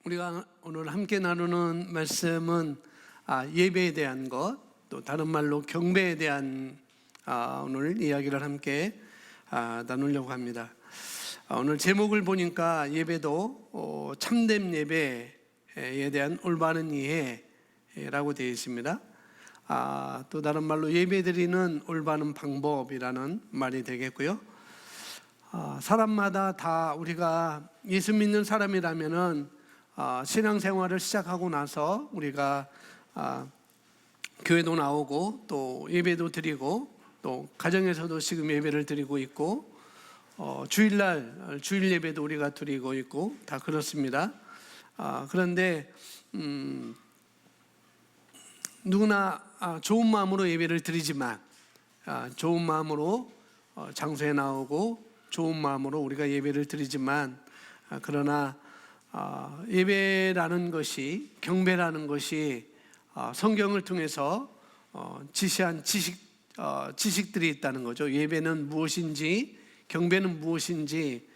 우리가 오늘 함께 나누는 말씀은 예배에 대한 것, 또 다른 말로 경배에 대한 오늘 이야기를 함께 나누려고 합니다. 오늘 제목을 보니까 예배도 참된 예배에 대한 올바른 이해라고 되어 있습니다. 또 다른 말로 예배드리는 올바른 방법이라는 말이 되겠고요. 사람마다 다 우리가 예수 믿는 사람이라면은 신앙생활을 시작하고 나서 우리가 교회도 나오고 또 예배도 드리고 또 가정에서도 지금 예배를 드리고 있고 주일날 주일 예배도 우리가 드리고 있고 다 그렇습니다. 그런데 누구나 좋은 마음으로 예배를 드리지만 좋은 마음으로 장소에 나오고 좋은 마음으로 우리가 예배를 드리지만 그러나 예배라는 것이, 경배라는 것이 성경을 통해서 지시한 지식들이 있다는 거죠. 예배는 무엇인지, 경배는 무엇인지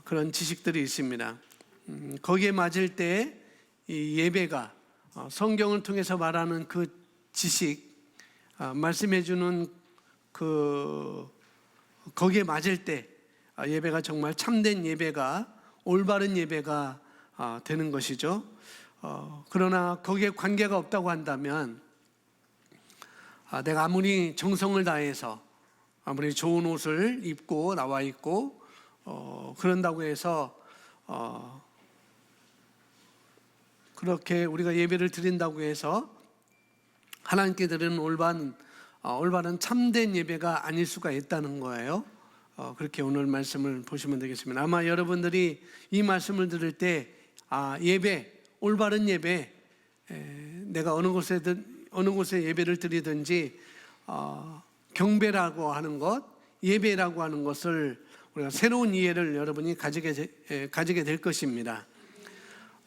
그런 지식들이 있습니다. 거기에 맞을 때 이 예배가 성경을 통해서 말하는 그 지식, 말씀해 주는 거기에 맞을 때 예배가 정말 참된 예배가, 올바른 예배가 되는 것이죠. 그러나 거기에 관계가 없다고 한다면 내가 아무리 정성을 다해서 아무리 좋은 옷을 입고 나와 있고 그런다고 해서 그렇게 우리가 예배를 드린다고 해서 하나님께 드리는 올바른 참된 예배가 아닐 수가 있다는 거예요. 그렇게 오늘 말씀을 보시면 되겠습니다. 아마 여러분들이 이 말씀을 들을 때 예배, 올바른 예배, 내가 어느 곳에 예배를 드리든지 경배라고 하는 것, 예배라고 하는 것을 우리가 새로운 이해를 여러분이 가지게 될 것입니다.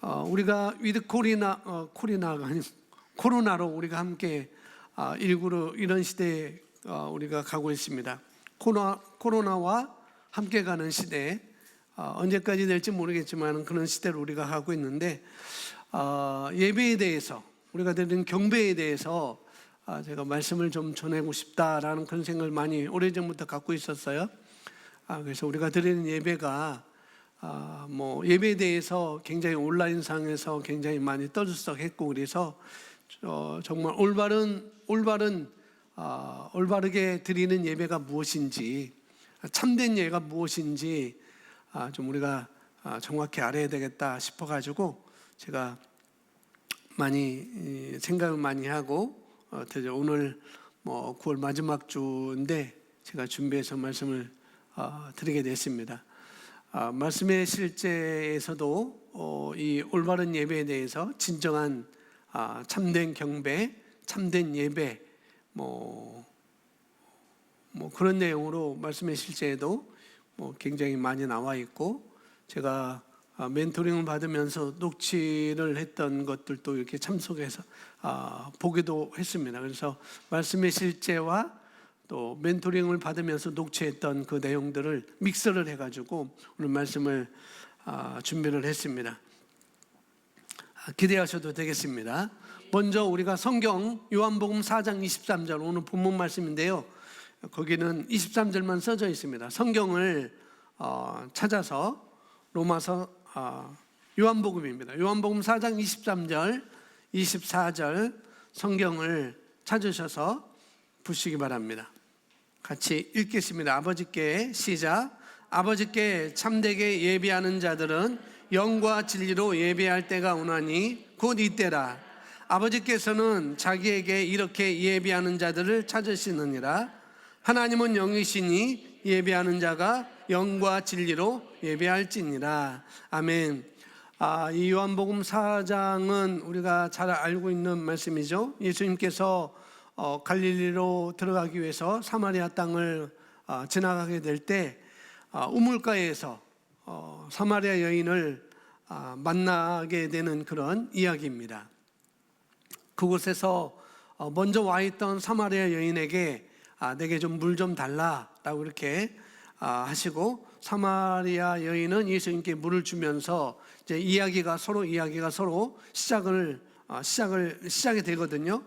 우리가 위드 코로나로 우리가 함께 일구로 이런 시대에 우리가 가고 있습니다. 코로나와 함께 가는 시대, 언제까지 될지 모르겠지만 그런 시대를 우리가 가고 있는데 예배에 대해서, 우리가 드리는 경배에 대해서 제가 말씀을 좀 전하고 싶다라는 그런 생각을 많이 오래전부터 갖고 있었어요. 그래서 우리가 드리는 예배가 예배에 대해서 굉장히 온라인상에서 굉장히 많이 떠들썩했고, 그래서 정말 올바르게 드리는 예배가 무엇인지, 참된 예배가 무엇인지 좀 우리가 정확히 알아야 되겠다 싶어가지고 제가 많이 생각을 많이 하고 오늘 9월 마지막 주인데 제가 준비해서 말씀을 드리게 됐습니다. 말씀의 실제에서도 이 올바른 예배에 대해서 진정한 참된 경배, 참된 예배 그런 내용으로 말씀의 실제에도 굉장히 많이 나와 있고, 제가 멘토링을 받으면서 녹취를 했던 것들도 이렇게 참석해서 보기도 했습니다. 그래서 말씀의 실제와 또 멘토링을 받으면서 녹취했던 그 내용들을 믹서를 해가지고 오늘 말씀을 준비를 했습니다. 기대하셔도 되겠습니다. 먼저 우리가 성경 요한복음 4장 23절, 오늘 본문 말씀인데요, 거기는 23절만 써져 있습니다. 성경을 찾아서 로마서 요한복음입니다. 요한복음 4장 23절 24절 성경을 찾으셔서 보시기 바랍니다. 같이 읽겠습니다. 아버지께, 시작. 아버지께 참되게 예배하는 자들은 영과 진리로 예배할 때가 오나니 곧 이때라. 아버지께서는 자기에게 이렇게 예배하는 자들을 찾으시느니라. 하나님은 영이시니 예배하는 자가 영과 진리로 예배할지니라. 아멘. 이 요한복음 4장은 우리가 잘 알고 있는 말씀이죠. 예수님께서 갈릴리로 들어가기 위해서 사마리아 땅을 지나가게 될 때 우물가에서 사마리아 여인을 만나게 되는 그런 이야기입니다. 그곳에서 먼저 와 있던 사마리아 여인에게 내게 좀 물 좀 달라라고 이렇게 하시고, 사마리아 여인은 예수님께 물을 주면서 이제 서로 이야기가 서로 시작이 되거든요.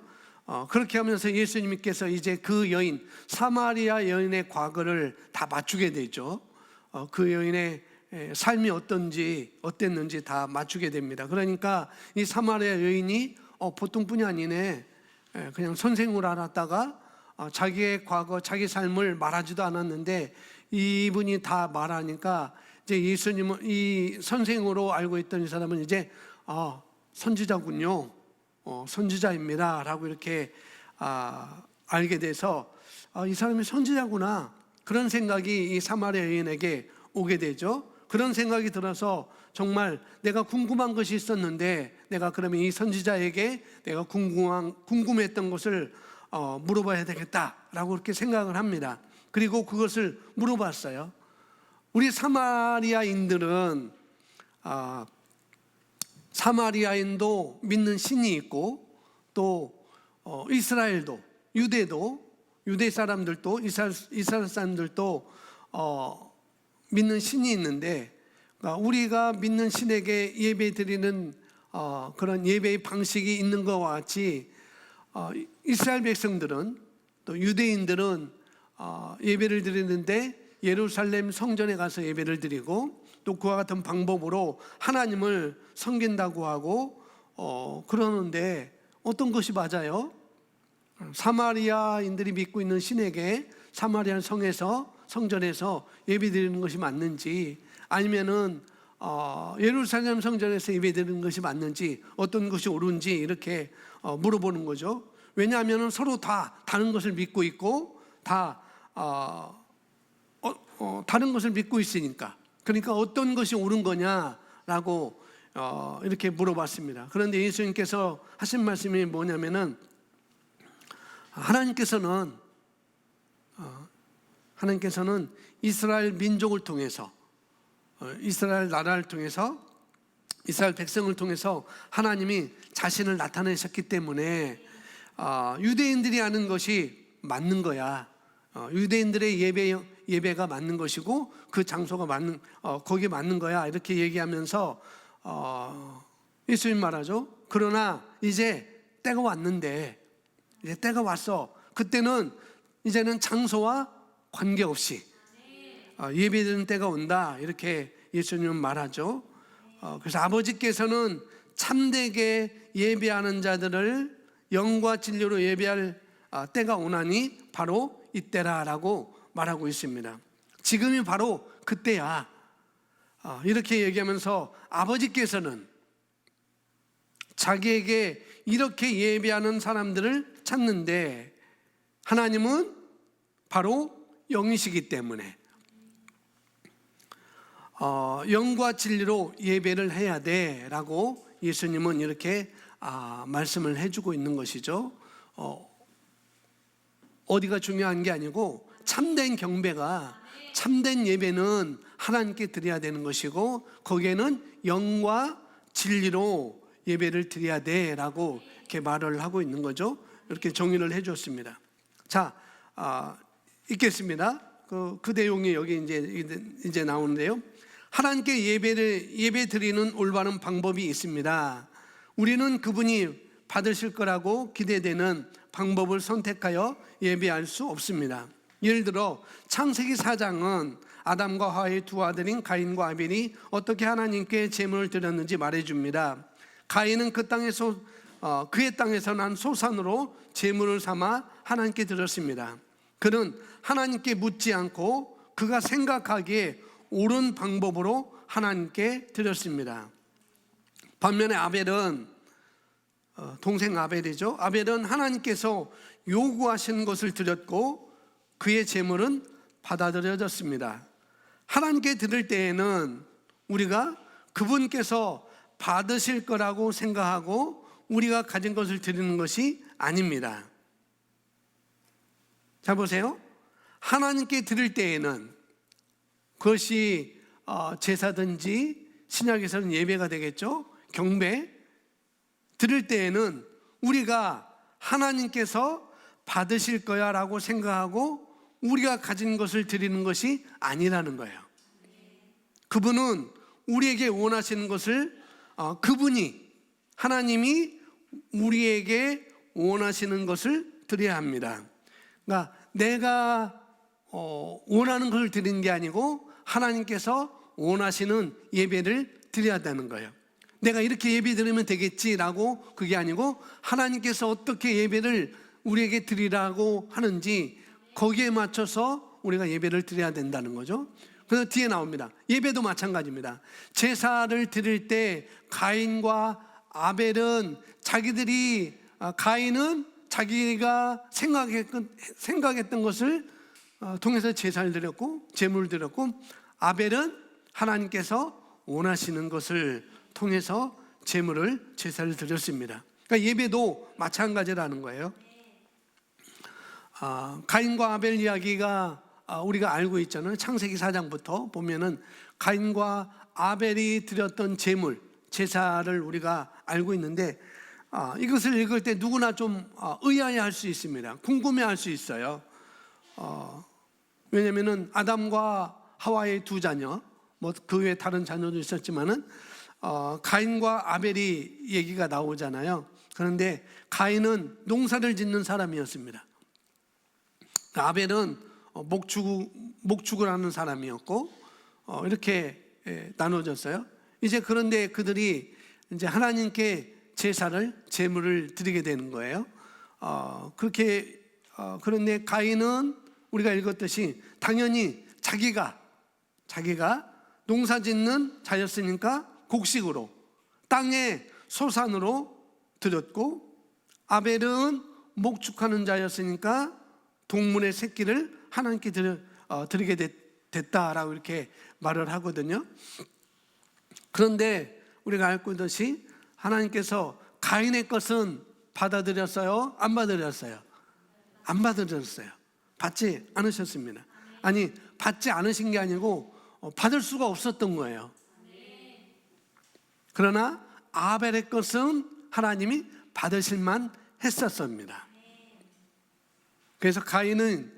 그렇게 하면서 예수님께서 이제 그 여인, 사마리아 여인의 과거를 다 맞추게 되죠. 그 여인의 삶이 어땠는지 다 맞추게 됩니다. 그러니까 이 사마리아 여인이 보통뿐이 아니네, 그냥 선생으로 알았다가 자기의 과거, 자기 삶을 말하지도 않았는데 이분이 다 말하니까 이제 예수님은, 이 선생으로 알고 있던 이 사람은 이제 선지자군요, 선지자입니다 라고 이렇게 알게 돼서 이 사람이 선지자구나, 그런 생각이 이 사마리아 여인에게 오게 되죠. 그런 생각이 들어서 정말 내가 궁금한 것이 있었는데 내가 그러면 이 선지자에게 내가 궁금했던 것을 물어봐야 되겠다라고 그렇게 생각을 합니다. 그리고 그것을 물어봤어요. 우리 사마리아인들은 사마리아인도 믿는 신이 있고 또 이스라엘도, 유대 사람들도, 이스라엘 사람들도 믿는 신이 있는데, 우리가 믿는 신에게 예배 드리는 그런 예배의 방식이 있는 것과 같이 이스라엘 백성들은, 또 유대인들은 예배를 드리는데 예루살렘 성전에 가서 예배를 드리고 또 그와 같은 방법으로 하나님을 섬긴다고 하고 그러는데, 어떤 것이 맞아요? 사마리아인들이 믿고 있는 신에게 사마리아 성전에서 예배 드리는 것이 맞는지, 아니면은 예루살렘 성전에서 예배 드리는 것이 맞는지, 어떤 것이 옳은지 이렇게 물어보는 거죠. 왜냐하면 서로 다 다른 것을 믿고 있고 다 다른 것을 믿고 있으니까. 그러니까 어떤 것이 옳은 거냐라고 이렇게 물어봤습니다. 그런데 예수님께서 하신 말씀이 뭐냐면은, 하나님께서는 이스라엘 민족을 통해서, 이스라엘 나라를 통해서, 이스라엘 백성을 통해서 하나님이 자신을 나타내셨기 때문에 유대인들이 하는 것이 맞는 거야. 유대인들의 예배가 맞는 것이고 그 장소가 거기에 맞는 거야, 이렇게 얘기하면서 예수님 말하죠. 그러나 이제 때가 왔는데, 이제 때가 왔어. 그때는 이제는 장소와 관계없이 예배드리는 때가 온다, 이렇게 예수님은 말하죠. 그래서 아버지께서는 참되게 예배하는 자들을 영과 진리로 예배할 때가 오나니 바로 이때라라고 말하고 있습니다. 지금이 바로 그때야, 이렇게 얘기하면서 아버지께서는 자기에게 이렇게 예배하는 사람들을 찾는데, 하나님은 바로 영이시기 때문에 영과 진리로 예배를 해야 돼라고 예수님은 이렇게 말씀을 해주고 있는 것이죠. 어디가 중요한 게 아니고 참된 경배가, 참된 예배는 하나님께 드려야 되는 것이고 거기에는 영과 진리로 예배를 드려야 돼라고 이렇게 말을 하고 있는 거죠. 이렇게 정의를 해줬습니다. 자, 읽겠습니다. 그 내용이 여기 이제 나오는데요. 하나님께 예배 드리는 올바른 방법이 있습니다. 우리는 그분이 받으실 거라고 기대되는 방법을 선택하여 예배할 수 없습니다. 예를 들어 창세기 4장은 아담과 하와의 두 아들인 가인과 아벨이 어떻게 하나님께 제물을 드렸는지 말해줍니다. 가인은 그의 땅에서 난 소산으로 제물을 삼아 하나님께 드렸습니다. 그는 하나님께 묻지 않고 그가 생각하기에 옳은 방법으로 하나님께 드렸습니다. 반면에 아벨은, 동생 아벨이죠. 아벨은 하나님께서 요구하신 것을 드렸고 그의 제물은 받아들여졌습니다. 하나님께 드릴 때에는 우리가 그분께서 받으실 거라고 생각하고 우리가 가진 것을 드리는 것이 아닙니다. 자, 보세요. 하나님께 드릴 때에는 그것이 제사든지 신약에서는 예배가 되겠죠. 경배 드릴 때에는 우리가 하나님께서 받으실 거야 라고 생각하고 우리가 가진 것을 드리는 것이 아니라는 거예요. 그분은 우리에게 원하시는 것을 그분이 하나님이 우리에게 원하시는 것을 드려야 합니다. 그러니까 내가 원하는 것을 드리는 게 아니고 하나님께서 원하시는 예배를 드려야 한다는 거예요. 내가 이렇게 예배 드리면 되겠지라고 그게 아니고 하나님께서 어떻게 예배를 우리에게 드리라고 하는지 거기에 맞춰서 우리가 예배를 드려야 된다는 거죠. 그래서 뒤에 나옵니다. 예배도 마찬가지입니다. 제사를 드릴 때 가인과 아벨은 가인은 자기가 생각했던 것을 통해서 제사를 드렸고 제물을 드렸고, 아벨은 하나님께서 원하시는 것을 통해서 제사를 드렸습니다. 그러니까 예배도 마찬가지라는 거예요. 가인과 아벨 이야기가 우리가 알고 있잖아요. 창세기 4장부터 보면은 가인과 아벨이 드렸던 제사를 우리가 알고 있는데, 이것을 읽을 때 누구나 좀 의아해할 수 있습니다. 궁금해할 수 있어요. 왜냐하면은 아담과 하와의 두 자녀, 뭐 그 외에 다른 자녀도 있었지만은 가인과 아벨이 얘기가 나오잖아요. 그런데 가인은 농사를 짓는 사람이었습니다. 아벨은 목축을 하는 사람이었고, 이렇게 나눠졌어요. 이제 그런데 그들이 이제 하나님께 제물을 드리게 되는 거예요. 그런데 가인은 우리가 읽었듯이 당연히 자기가 농사 짓는 자였으니까 곡식으로 땅의 소산으로 드렸고, 아벨은 목축하는 자였으니까 동물의 새끼를 하나님께 드리게 됐다라고 이렇게 말을 하거든요. 그런데 우리가 알고 있듯이 하나님께서 가인의 것은 받아들였어요? 안 받아들였어요? 안 받아들였어요. 받지 않으셨습니다. 아니, 받지 않으신 게 아니고 받을 수가 없었던 거예요. 그러나 아벨의 것은 하나님이 받으실만 했었습니다. 그래서 가인은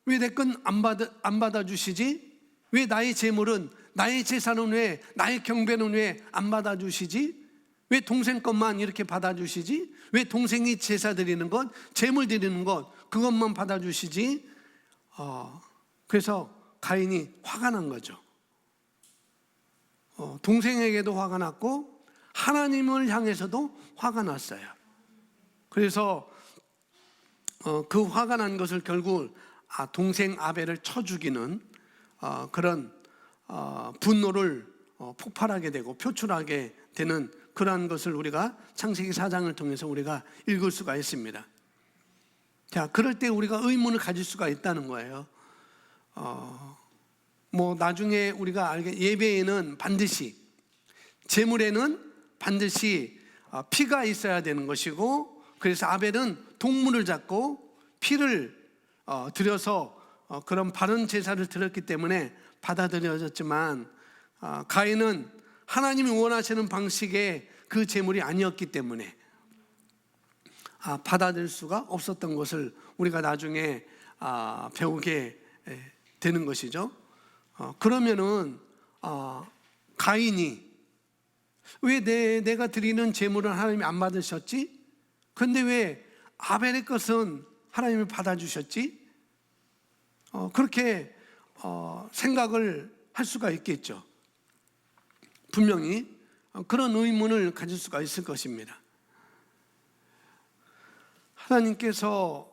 왜 내 건 안 받아주시지? 왜 나의 제물은, 나의 제사는 왜, 나의 경배는 왜 안 받아주시지? 왜 동생 것만 이렇게 받아주시지? 왜 동생이 제사 드리는 것, 제물 드리는 것, 그것만 받아주시지? 그래서 가인이 화가 난 거죠. 동생에게도 화가 났고 하나님을 향해서도 화가 났어요. 그래서 그 화가 난 것을 결국 동생 아벨을 쳐 죽이는 그런 분노를 폭발하게 되고 표출하게 되는 그러한 것을 우리가 창세기 4장을 통해서 우리가 읽을 수가 있습니다. 자, 그럴 때 우리가 의문을 가질 수가 있다는 거예요. 나중에 우리가 알게 예배에는 반드시, 제물에는 반드시 피가 있어야 되는 것이고, 그래서 아벨은 동물을 잡고 피를 들여서 그런 바른 제사를 드렸기 때문에 받아들여졌지만, 가인은 하나님이 원하시는 방식의 그 제물이 아니었기 때문에 받아들일 수가 없었던 것을 우리가 나중에 배우게 되는 것이죠. 그러면은 가인이 왜 내가 드리는 제물은 하나님이 안 받으셨지? 근데 왜 아벨의 것은 하나님이 받아주셨지? 그렇게 생각을 할 수가 있겠죠. 분명히 그런 의문을 가질 수가 있을 것입니다. 하나님께서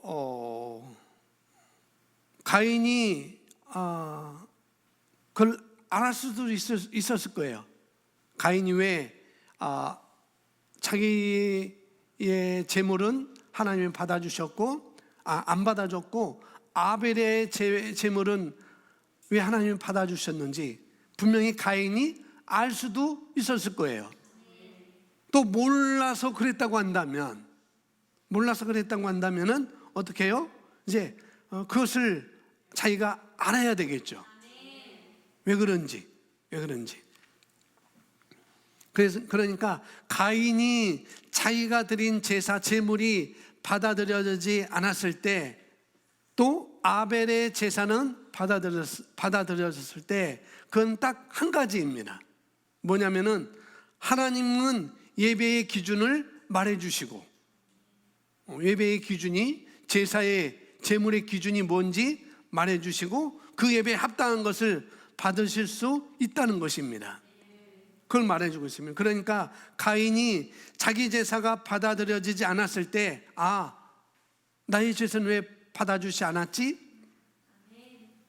가인이 그걸 알았을 수도 있었을 거예요. 가인이 왜 자기의 제물은 하나님이 받아주셨고 안 받아줬고 아벨의 제물은 왜 하나님이 받아주셨는지 분명히 가인이 알 수도 있었을 거예요. 또 몰라서 그랬다고 한다면은 어떻게 해요? 이제 그것을 자기가 알아야 되겠죠. 왜 그런지. 그러니까 가인이 자기가 드린 제사 제물이 받아들여지지 않았을 때 또 아벨의 제사는 받아들여졌을 때 그건 딱 한 가지입니다. 뭐냐면은 하나님은 예배의 기준을 말해주시고, 예배의 기준이, 제사의 제물의 기준이 뭔지 말해주시고, 그 예배에 합당한 것을 받으실 수 있다는 것입니다. 그걸 말해주고 있습니다. 그러니까 가인이 자기 제사가 받아들여지지 않았을 때, 나의 제사는 왜 받아주지 않았지?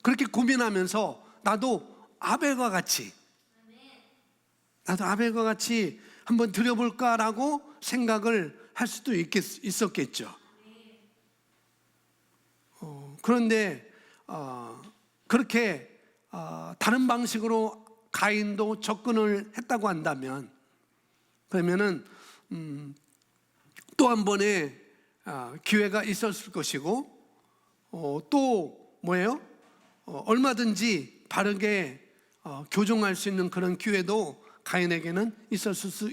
그렇게 고민하면서 나도 아벨과 같이 한번 드려볼까라고 생각을 할 수도 있었겠죠. 그런데 그렇게 다른 방식으로 가인도 접근을 했다고 한다면, 그러면은 또 한 번의 기회가 있었을 것이고, 또 뭐예요? 얼마든지 바르게 교정할 수 있는 그런 기회도 가인에게는 있었을 수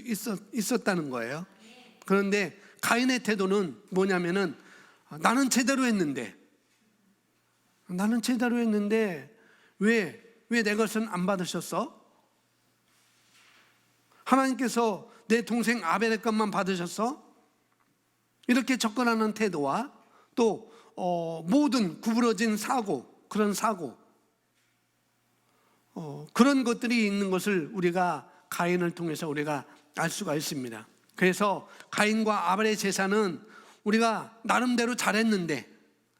있었다는 거예요. 그런데 가인의 태도는 뭐냐면은, 나는 제대로 했는데 왜 내 것은 안 받으셨어? 하나님께서 내 동생 아벨의 것만 받으셨어? 이렇게 접근하는 태도와 또 모든 구부러진 그런 사고, 그런 것들이 있는 것을 우리가 가인을 통해서 우리가 알 수가 있습니다. 그래서 가인과 아벨의 제사는 우리가 나름대로 잘했는데,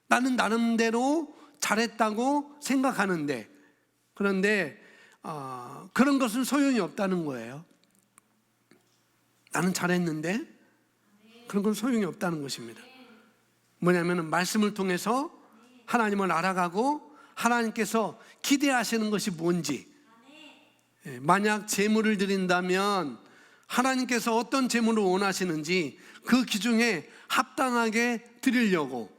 나는 나름대로 잘했다고 생각하는데, 그런데 그런 것은 소용이 없다는 거예요. 나는 잘했는데 그런 건 소용이 없다는 것입니다. 뭐냐면 말씀을 통해서 하나님을 알아가고 하나님께서 기대하시는 것이 뭔지, 만약 제물을 드린다면 하나님께서 어떤 제물을 원하시는지 그 기준에 합당하게 드리려고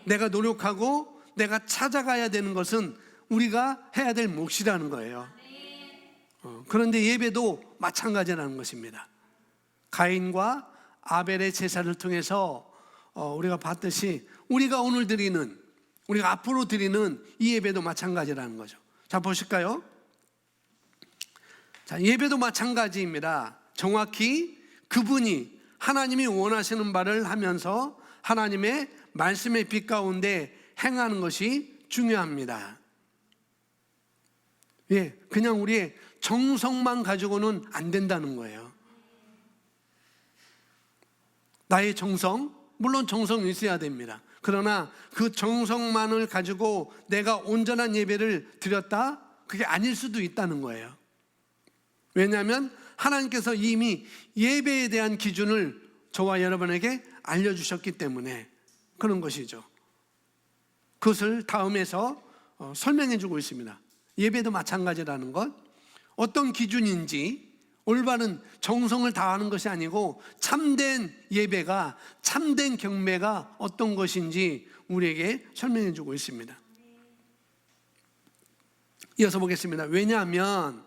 내가 노력하고 내가 찾아가야 되는 것은 우리가 해야 될 몫이라는 거예요. 그런데 예배도 마찬가지라는 것입니다. 가인과 아벨의 제사를 통해서 우리가 봤듯이 우리가 오늘 드리는, 우리가 앞으로 드리는 이 예배도 마찬가지라는 거죠. 자, 보실까요? 자, 예배도 마찬가지입니다. 정확히 그분이 하나님이 원하시는 바를 하면서 하나님의 말씀의 빛 가운데 행하는 것이 중요합니다. 그냥 우리의 정성만 가지고는 안 된다는 거예요. 나의 정성, 물론 정성이 있어야 됩니다. 그러나 그 정성만을 가지고 내가 온전한 예배를 드렸다? 그게 아닐 수도 있다는 거예요. 왜냐하면 하나님께서 이미 예배에 대한 기준을 저와 여러분에게 알려주셨기 때문에 그런 것이죠. 그것을 다음에서 설명해 주고 있습니다. 예배도 마찬가지라는 것, 어떤 기준인지, 올바른 정성을 다하는 것이 아니고 참된 예배가, 참된 경배가 어떤 것인지 우리에게 설명해 주고 있습니다. 이어서 보겠습니다. 왜냐하면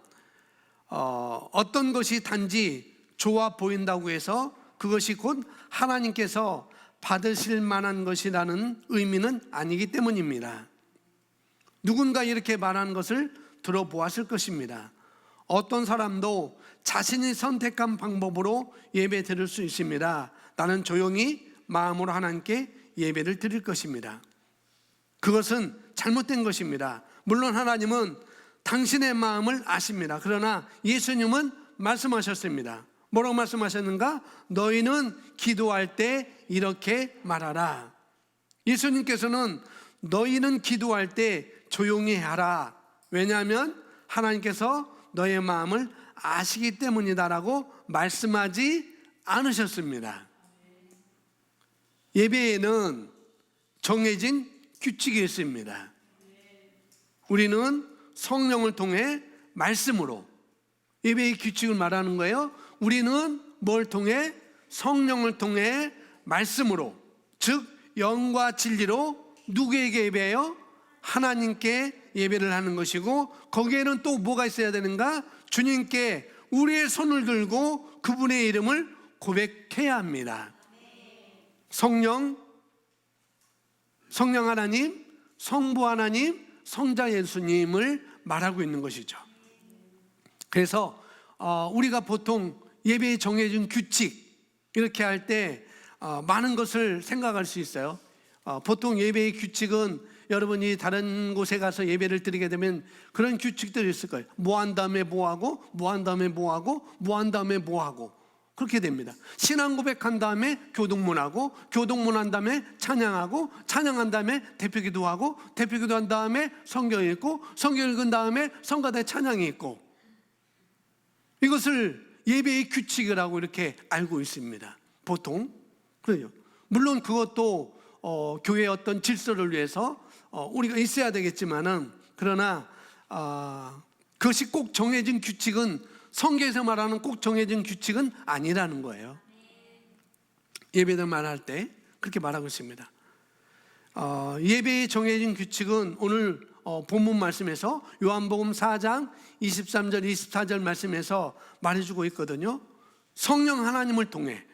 어떤 것이 단지 좋아 보인다고 해서 그것이 곧 하나님께서 받으실 만한 것이라는 의미는 아니기 때문입니다. 누군가 이렇게 말하는 것을 들어보았을 것입니다. 어떤 사람도 자신이 선택한 방법으로 예배 드릴 수 있습니다. 나는 조용히 마음으로 하나님께 예배를 드릴 것입니다. 그것은 잘못된 것입니다. 물론 하나님은 당신의 마음을 아십니다. 그러나 예수님은 말씀하셨습니다. 뭐라고 말씀하셨는가? 너희는 기도할 때 이렇게 말하라. 예수님께서는 너희는 기도할 때 조용히 하라. 왜냐하면 하나님께서 너의 마음을 아시기 때문이다라고 말씀하지 않으셨습니다. 예배에는 정해진 규칙이 있습니다. 우리는 성령을 통해 말씀으로, 예배의 규칙을 말하는 거예요. 우리는 뭘 통해? 성령을 통해 말씀으로, 즉 영과 진리로 누구에게 예배해요? 하나님께 예배를 하는 것이고, 거기에는 또 뭐가 있어야 되는가? 주님께 우리의 손을 들고 그분의 이름을 고백해야 합니다. 성령 하나님, 성부 하나님, 성자 예수님을 말하고 있는 것이죠. 그래서 우리가 보통 예배에 정해진 규칙 이렇게 할 때 많은 것을 생각할 수 있어요. 보통 예배의 규칙은 여러분이 다른 곳에 가서 예배를 드리게 되면 그런 규칙들이 있을 거예요. 뭐 한 다음에 뭐 하고, 뭐 한 다음에 뭐 하고, 뭐 한 다음에 뭐 하고, 그렇게 됩니다. 신앙 고백한 다음에 교동문하고, 교동문한 다음에 찬양하고, 찬양한 다음에 대표기도하고, 대표기도한 다음에 성경 읽고, 성경 읽은 다음에 성가대 찬양이 있고, 이것을 예배의 규칙이라고 이렇게 알고 있습니다. 보통 그래요. 물론 그것도 교회의 어떤 질서를 위해서 우리가 있어야 되겠지만은, 그러나 그것이 꼭 정해진 규칙은, 성경에서 말하는 꼭 정해진 규칙은 아니라는 거예요. 예배를 말할 때 그렇게 말하고 있습니다. 예배에 정해진 규칙은 오늘 본문 말씀에서 요한복음 4장 23절 24절 말씀에서 말해주고 있거든요. 성령 하나님을 통해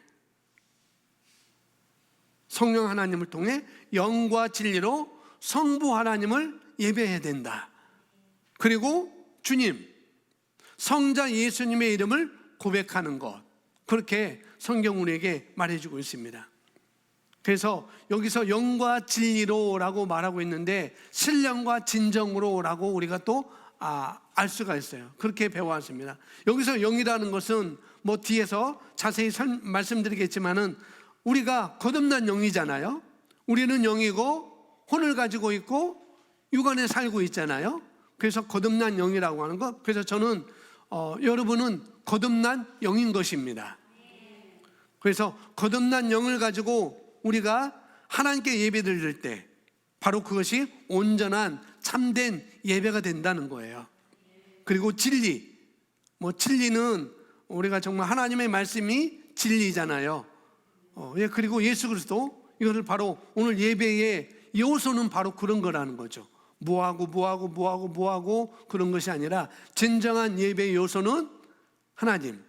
영과 진리로 성부 하나님을 예배해야 된다. 그리고 주님, 성자 예수님의 이름을 고백하는 것, 그렇게 성경 우리에게 말해주고 있습니다. 그래서 여기서 영과 진리로라고 말하고 있는데, 신령과 진정으로라고 우리가 또 알 수가 있어요. 그렇게 배워왔습니다. 여기서 영이라는 것은 뭐 뒤에서 자세히 말씀드리겠지만은, 우리가 거듭난 영이잖아요. 우리는 영이고 혼을 가지고 있고 육안에 살고 있잖아요. 그래서 거듭난 영이라고 하는 것. 그래서 저는 여러분은 거듭난 영인 것입니다. 그래서 거듭난 영을 가지고 우리가 하나님께 예배 드릴 때 바로 그것이 온전한 참된 예배가 된다는 거예요. 그리고 진리, 진리는 우리가 정말 하나님의 말씀이 진리잖아요. 그리고 예수 그리스도, 이것을 바로 오늘 예배의 요소는 바로 그런 거라는 거죠. 뭐하고 그런 것이 아니라, 진정한 예배의 요소는 하나님,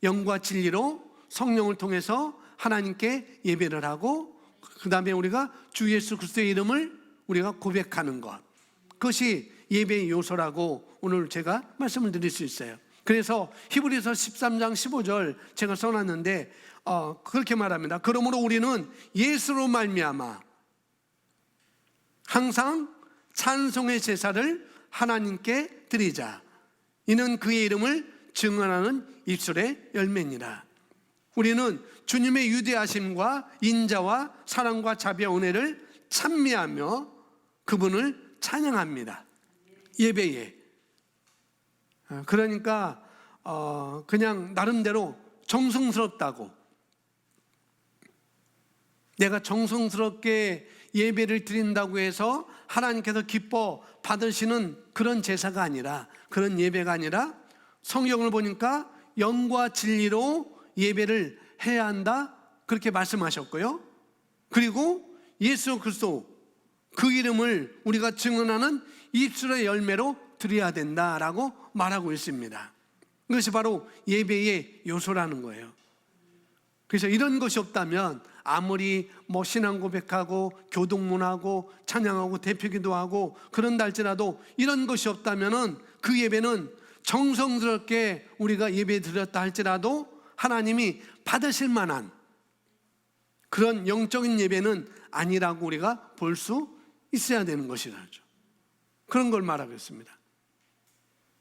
영과 진리로 성령을 통해서 하나님께 예배를 하고, 그 다음에 우리가 주 예수 그리스도의 이름을 우리가 고백하는 것, 그것이 예배의 요소라고 오늘 제가 말씀을 드릴 수 있어요. 그래서 히브리서 13장 15절 제가 써놨는데 그렇게 말합니다. 그러므로 우리는 예수로 말미암아 항상 찬송의 제사를 하나님께 드리자. 이는 그의 이름을 증언하는 입술의 열매니라. 우리는 주님의 유대하심과 인자와 사랑과 자비와 은혜를 찬미하며 그분을 찬양합니다. 예배에. 그러니까 그냥 나름대로 정성스럽다고, 내가 정성스럽게 예배를 드린다고 해서 하나님께서 기뻐 받으시는 그런 제사가 아니라, 그런 예배가 아니라, 성경을 보니까 영과 진리로 예배를 해야 한다, 그렇게 말씀하셨고요. 그리고 예수 그리스도 그 이름을 우리가 증언하는 입술의 열매로 드려야 된다라고 말하고 있습니다. 이것이 바로 예배의 요소라는 거예요. 그래서 이런 것이 없다면 아무리 신앙 고백하고 교동문하고 찬양하고 대표기도하고 그런다 할지라도, 이런 것이 없다면은 그 예배는 정성스럽게 우리가 예배 드렸다 할지라도 하나님이 받으실 만한 그런 영적인 예배는 아니라고 우리가 볼 수 있어야 되는 것이라죠. 그런 걸 말하고 있습니다.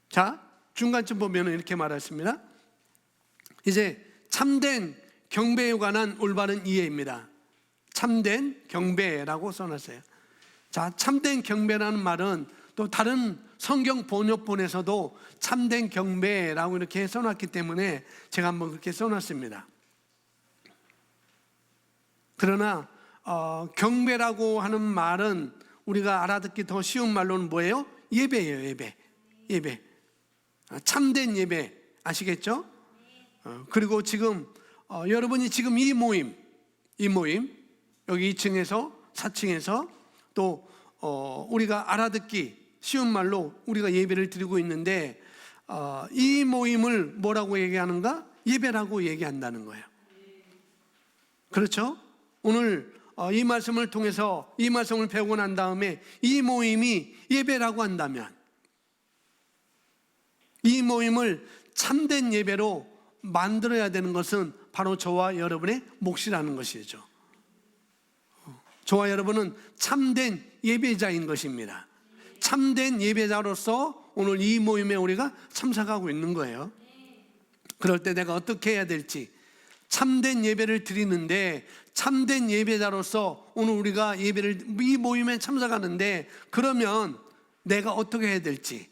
자, 중간쯤 보면 이렇게 말했습니다. 이제 참된 경배에 관한 올바른 이해입니다. 참된 경배라고 써놨어요. 자, 참된 경배라는 말은 또 다른 성경 번역본에서도 참된 경배라고 이렇게 써놨기 때문에 제가 한번 그렇게 써놨습니다. 그러나 경배라고 하는 말은 우리가 알아듣기 더 쉬운 말로는 뭐예요? 예배예요. 예배. 참된 예배 아시겠죠? 그리고 지금 여러분이 지금 이 모임 여기 2층에서 4층에서 또 우리가 알아듣기 쉬운 말로 우리가 예배를 드리고 있는데, 이 모임을 뭐라고 얘기하는가? 예배라고 얘기한다는 거예요. 그렇죠? 오늘 이 말씀을 통해서 이 말씀을 배우고 난 다음에 이 모임이 예배라고 한다면 이 모임을 참된 예배로 만들어야 되는 것은 바로 저와 여러분의 몫이라는 것이죠. 저와 여러분은 참된 예배자인 것입니다. 참된 예배자로서 오늘 이 모임에 우리가 참석하고 있는 거예요. 그럴 때 내가 어떻게 해야 될지, 참된 예배를 드리는데 참된 예배자로서 오늘 우리가 예배를 이 모임에 참석하는데 그러면 내가 어떻게 해야 될지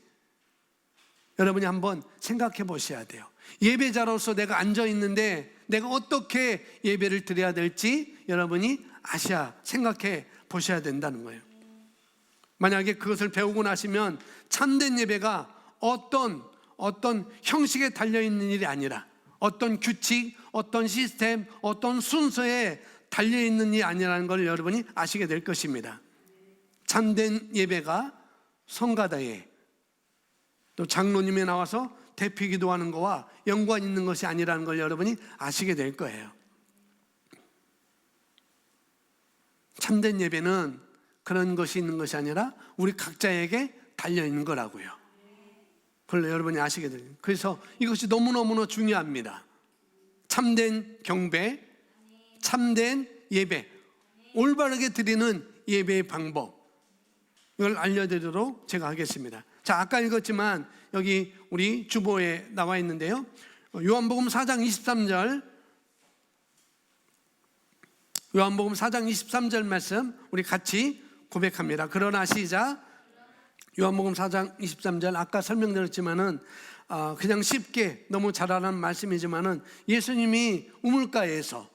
여러분이 한번 생각해 보셔야 돼요. 예배자로서 내가 앉아 있는데 내가 어떻게 예배를 드려야 될지 여러분이 생각해 보셔야 된다는 거예요. 만약에 그것을 배우고 나시면 참된 예배가 어떤 형식에 달려있는 일이 아니라 어떤 규칙, 어떤 시스템, 어떤 순서에 달려있는 일이 아니라는 걸 여러분이 아시게 될 것입니다. 참된 예배가 성가다에 또 장로님이 나와서 대피 기도하는 것과 연관 있는 것이 아니라는 걸 여러분이 아시게 될 거예요. 참된 예배는 그런 것이 있는 것이 아니라 우리 각자에게 달려있는 거라고요. 그걸 여러분이 아시게 돼요. 그래서 이것이 너무너무 중요합니다. 참된 경배, 참된 예배, 올바르게 드리는 예배의 방법, 이걸 알려드리도록 제가 하겠습니다. 자, 아까 읽었지만 여기 우리 주보에 나와 있는데요, 요한복음 4장 23절, 요한복음 4장 23절 말씀 우리 같이 고백합니다. 그러나 시작. 요한복음 4장 23절 아까 설명드렸지만은 그냥 쉽게 너무 잘 아는 말씀이지만은 예수님이 우물가에서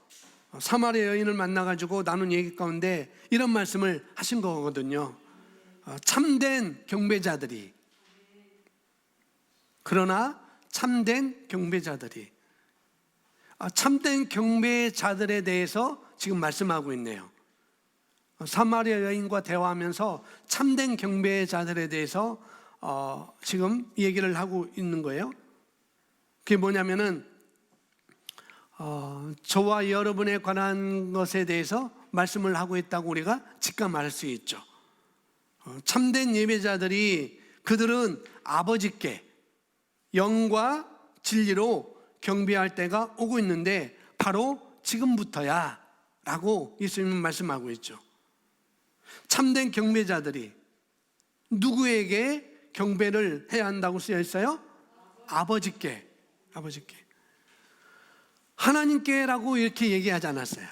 사마리아 여인을 만나가지고 나눈 얘기 가운데 이런 말씀을 하신 거거든요. 참된 경배자들이, 그러나 참된 경배자들이, 참된 경배자들에 대해서 지금 말씀하고 있네요. 사마리아 여인과 대화하면서 참된 경배자들에 대해서 지금 얘기를 하고 있는 거예요. 그게 뭐냐면은 저와 여러분에 관한 것에 대해서 말씀을 하고 있다고 우리가 직감할 수 있죠. 참된 예배자들이 그들은 아버지께 영과 진리로 경배할 때가 오고 있는데 바로 지금부터야 라고 예수님은 말씀하고 있죠. 참된 경배자들이 누구에게 경배를 해야 한다고 쓰여 있어요? 아버지께. 하나님께라고 이렇게 얘기하지 않았어요.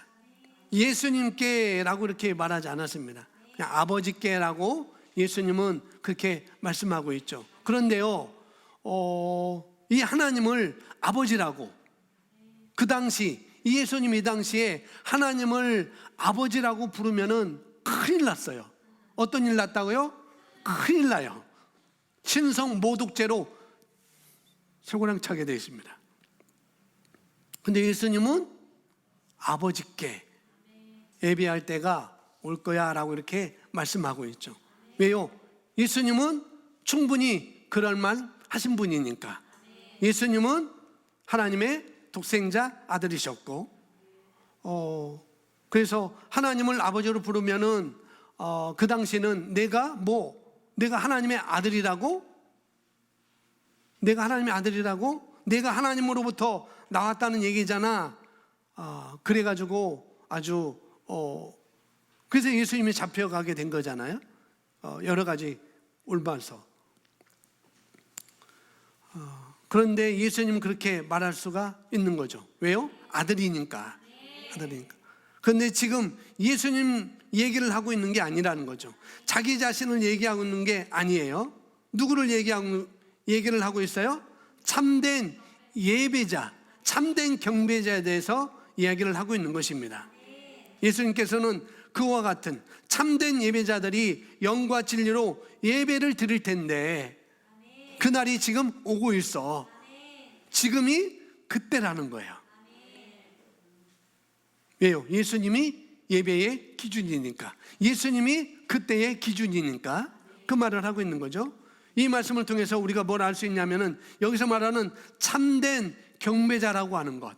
예수님께라고 이렇게 말하지 않았습니다. 그냥 아버지께라고 예수님은 그렇게 말씀하고 있죠. 그런데요, 이 하나님을 아버지라고, 그 당시 예수님이 이 당시에 하나님을 아버지라고 부르면은 큰일 났어요. 어떤 일 났다고요? 큰일 나요. 신성 모독죄로 쇠고랑 차게 되어 있습니다. 근데 예수님은 아버지께 예배할 때가 올 거야 라고 이렇게 말씀하고 있죠. 왜요? 예수님은 충분히 그럴 만 하신 분이니까. 예수님은 하나님의 독생자 아들이셨고, 그래서 하나님을 아버지로 부르면은 그 당시는 내가 하나님의 아들이라고, 내가 하나님으로부터 나왔다는 얘기잖아. 그래가지고 아주 그래서 예수님이 잡혀가게 된 거잖아요. 여러 가지 올바서. 그런데 예수님은 그렇게 말할 수가 있는 거죠. 왜요? 아들이니까. 그런데 지금 예수님 얘기를 하고 있는 게 아니라는 거죠. 자기 자신을 얘기하고 있는 게 아니에요. 누구를 얘기를 하고 있어요? 참된 예배자, 참된 경배자에 대해서 이야기를 하고 있는 것입니다. 예수님께서는 그와 같은 참된 예배자들이 영과 진리로 예배를 드릴 텐데 그날이 지금 오고 있어. 지금이 그때라는 거예요. 왜요? 예수님이 예배의 기준이니까, 예수님이 그때의 기준이니까 그 말을 하고 있는 거죠. 이 말씀을 통해서 우리가 뭘 알 수 있냐면은 여기서 말하는 참된 경배자라고 하는 것,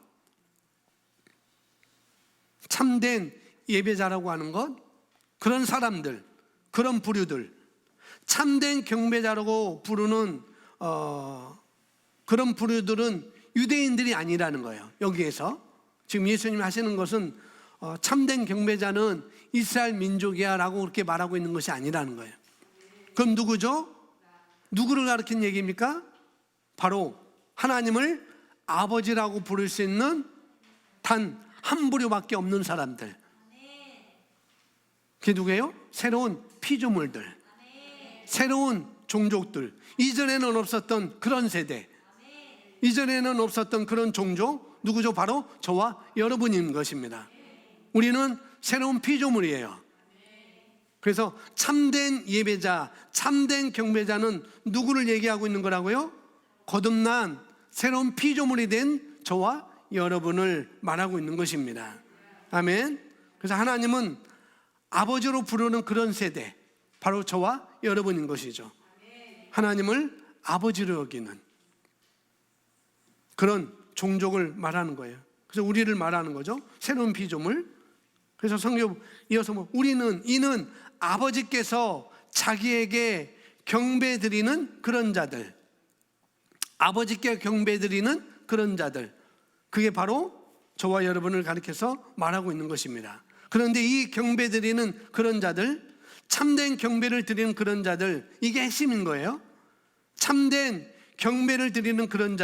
참된 예배자라고 하는 것, 그런 사람들, 그런 부류들, 참된 경배자라고 부르는 그런 부류들은 유대인들이 아니라는 거예요. 여기에서 지금 예수님이 하시는 것은 참된 경배자는 이스라엘 민족이야 라고 그렇게 말하고 있는 것이 아니라는 거예요. 그럼 누구죠? 누구를 가리킨 얘기입니까? 바로 하나님을 아버지라고 부를 수 있는 단 한 부류밖에 없는 사람들. 그게 누구예요? 새로운 피조물들, 새로운 종족들, 이전에는 없었던 그런 세대, 이전에는 없었던 그런 종족, 누구죠? 바로 저와 여러분인 것입니다. 우리는 새로운 피조물이에요. 그래서 참된 예배자, 참된 경배자는 누구를 얘기하고 있는 거라고요? 거듭난 새로운 피조물이 된 저와 여러분을 말하고 있는 것입니다. 아멘. 그래서 하나님은 아버지로 부르는 그런 세대, 바로 저와 여러분인 것이죠. 하나님을 아버지로 여기는 그런 종족을 말하는 거예요. 그래서 우리를 말하는 거죠. 새로운 피조물. 그래서 성경 이어서 이는 아버지께서 자기에게 경배드리는 그런 자들, 아버지께 경배드리는 그런 자들, 그게 바로 저와 여러분을 가리켜서 말하고 있는 것입니다. 그런데 이 경배드리는 그런 자들, 참된 경배를 드리는 그런 자들, 이게 핵심인 거예요. 참된 경배를 드리는 그런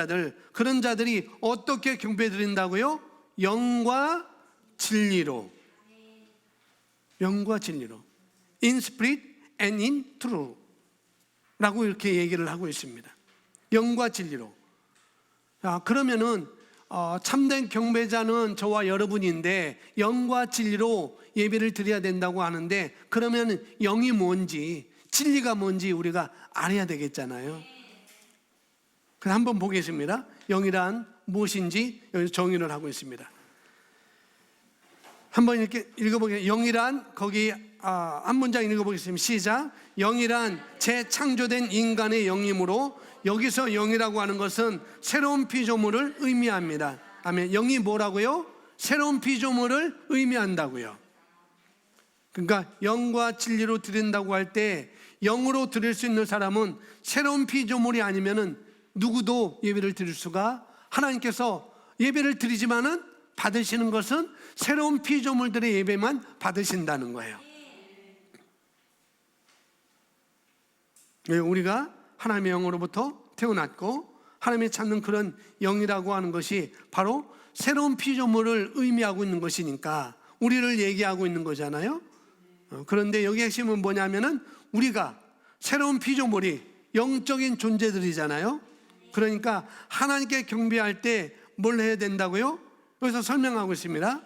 자들이 어떻게 경배 드린다고요? 영과 진리로. 영과 진리로. In spirit and in truth 라고 이렇게 얘기를 하고 있습니다. 영과 진리로. 자, 그러면은 참된 경배자는 저와 여러분인데 영과 진리로 예배를 드려야 된다고 하는데, 그러면 영이 뭔지, 진리가 뭔지 우리가 알아야 되겠잖아요. 그래서 한번 보겠습니다. 영이란 무엇인지 여기서 정의를 하고 있습니다. 한번 이렇게 읽어보겠습니다. 영이란, 거기 한 문장 읽어보겠습니다. 시작. 영이란 재창조된 인간의 영이므로, 여기서 영이라고 하는 것은 새로운 피조물을 의미합니다. 아멘. 영이 뭐라고요? 새로운 피조물을 의미한다고요. 그러니까 영과 진리로 드린다고 할 때, 영으로 드릴 수 있는 사람은 새로운 피조물이 아니면은 누구도 예배를 드릴 수가, 하나님께서 예배를 드리지만은 받으시는 것은 새로운 피조물들의 예배만 받으신다는 거예요. 우리가 하나님의 영으로부터 태어났고 하나님이 찾는 그런 영이라고 하는 것이 바로 새로운 피조물을 의미하고 있는 것이니까 우리를 얘기하고 있는 거잖아요. 그런데 여기 핵심은 뭐냐면은 우리가 새로운 피조물이 영적인 존재들이잖아요. 그러니까 하나님께 경배할 때 뭘 해야 된다고요? 여기서 설명하고 있습니다.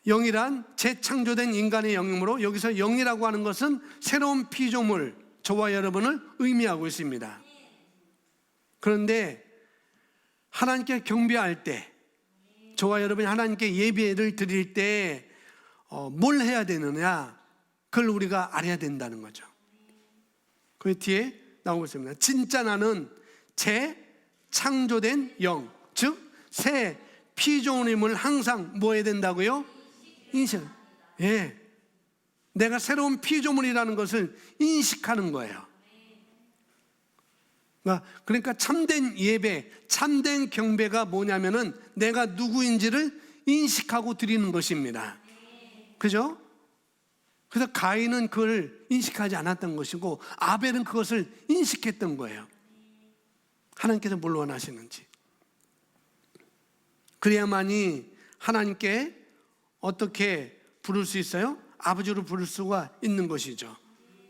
영이란 재창조된 인간의 영이므로, 여기서 영이라고 하는 것은 새로운 피조물, 저와 여러분을 의미하고 있습니다. 그런데 하나님께 경배할 때, 저와 여러분이 하나님께 예배를 드릴 때 뭘 해야 되느냐, 그걸 우리가 알아야 된다는 거죠. 그 뒤에 나오고 있습니다. 진짜 나는 재창조된 영, 즉 새 피조물임을 항상 뭐 해야 된다고요? 인식. 예, 내가 새로운 피조물이라는 것을 인식하는 거예요. 그러니까 참된 예배, 참된 경배가 뭐냐면은 내가 누구인지를 인식하고 드리는 것입니다. 그죠? 그래서 가인은 그걸 인식하지 않았던 것이고 아벨은 그것을 인식했던 거예요. 하나님께서 뭘 원하시는지. 그래야만이 하나님께 어떻게 부를 수 있어요? 아버지로 부를 수가 있는 것이죠.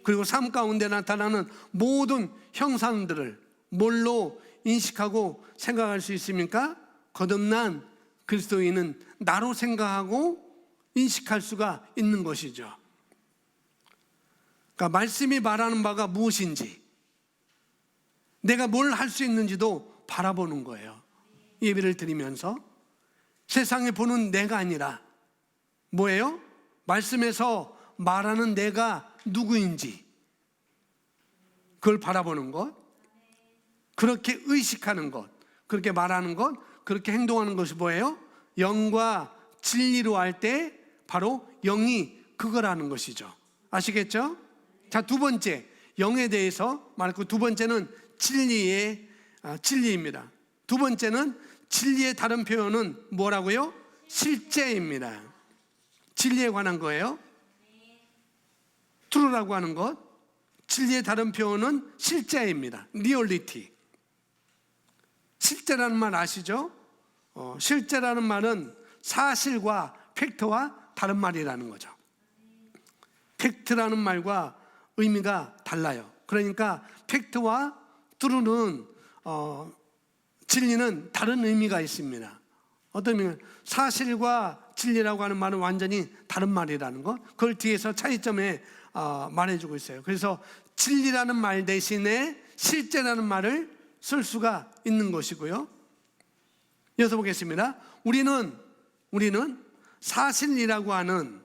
그리고 삶 가운데 나타나는 모든 형상들을 뭘로 인식하고 생각할 수 있습니까? 거듭난 그리스도인은 나로 생각하고 인식할 수가 있는 것이죠. 그러니까 말씀이 말하는 바가 무엇인지, 내가 뭘 할 수 있는지도 바라보는 거예요. 예배를 드리면서 세상에 보는 내가 아니라 뭐예요? 말씀에서 말하는 내가 누구인지 그걸 바라보는 것, 그렇게 의식하는 것, 그렇게 말하는 것, 그렇게 행동하는 것이 뭐예요? 영과 진리로 할 때 바로 영이 그거라는 것이죠. 아시겠죠? 자, 두 번째, 영에 대해서 말했고, 두 번째는 진리입니다. 두 번째는 진리의 다른 표현은 뭐라고요? 실제입니다. 진리에 관한 거예요. true라고 하는 것. 진리의 다른 표현은 실제입니다. reality. 실제라는 말 아시죠? 실제라는 말은 사실과 팩트와 다른 말이라는 거죠. 팩트라는 말과 의미가 달라요. 그러니까 팩트와 true는 진리는 다른 의미가 있습니다. 어떤 의미는 사실과 진리라고 하는 말은 완전히 다른 말이라는 것. 그걸 뒤에서 차이점에 말해주고 있어요. 그래서 진리라는 말 대신에 실제라는 말을 쓸 수가 있는 것이고요. 이어서 보겠습니다. 우리는 사실이라고 하는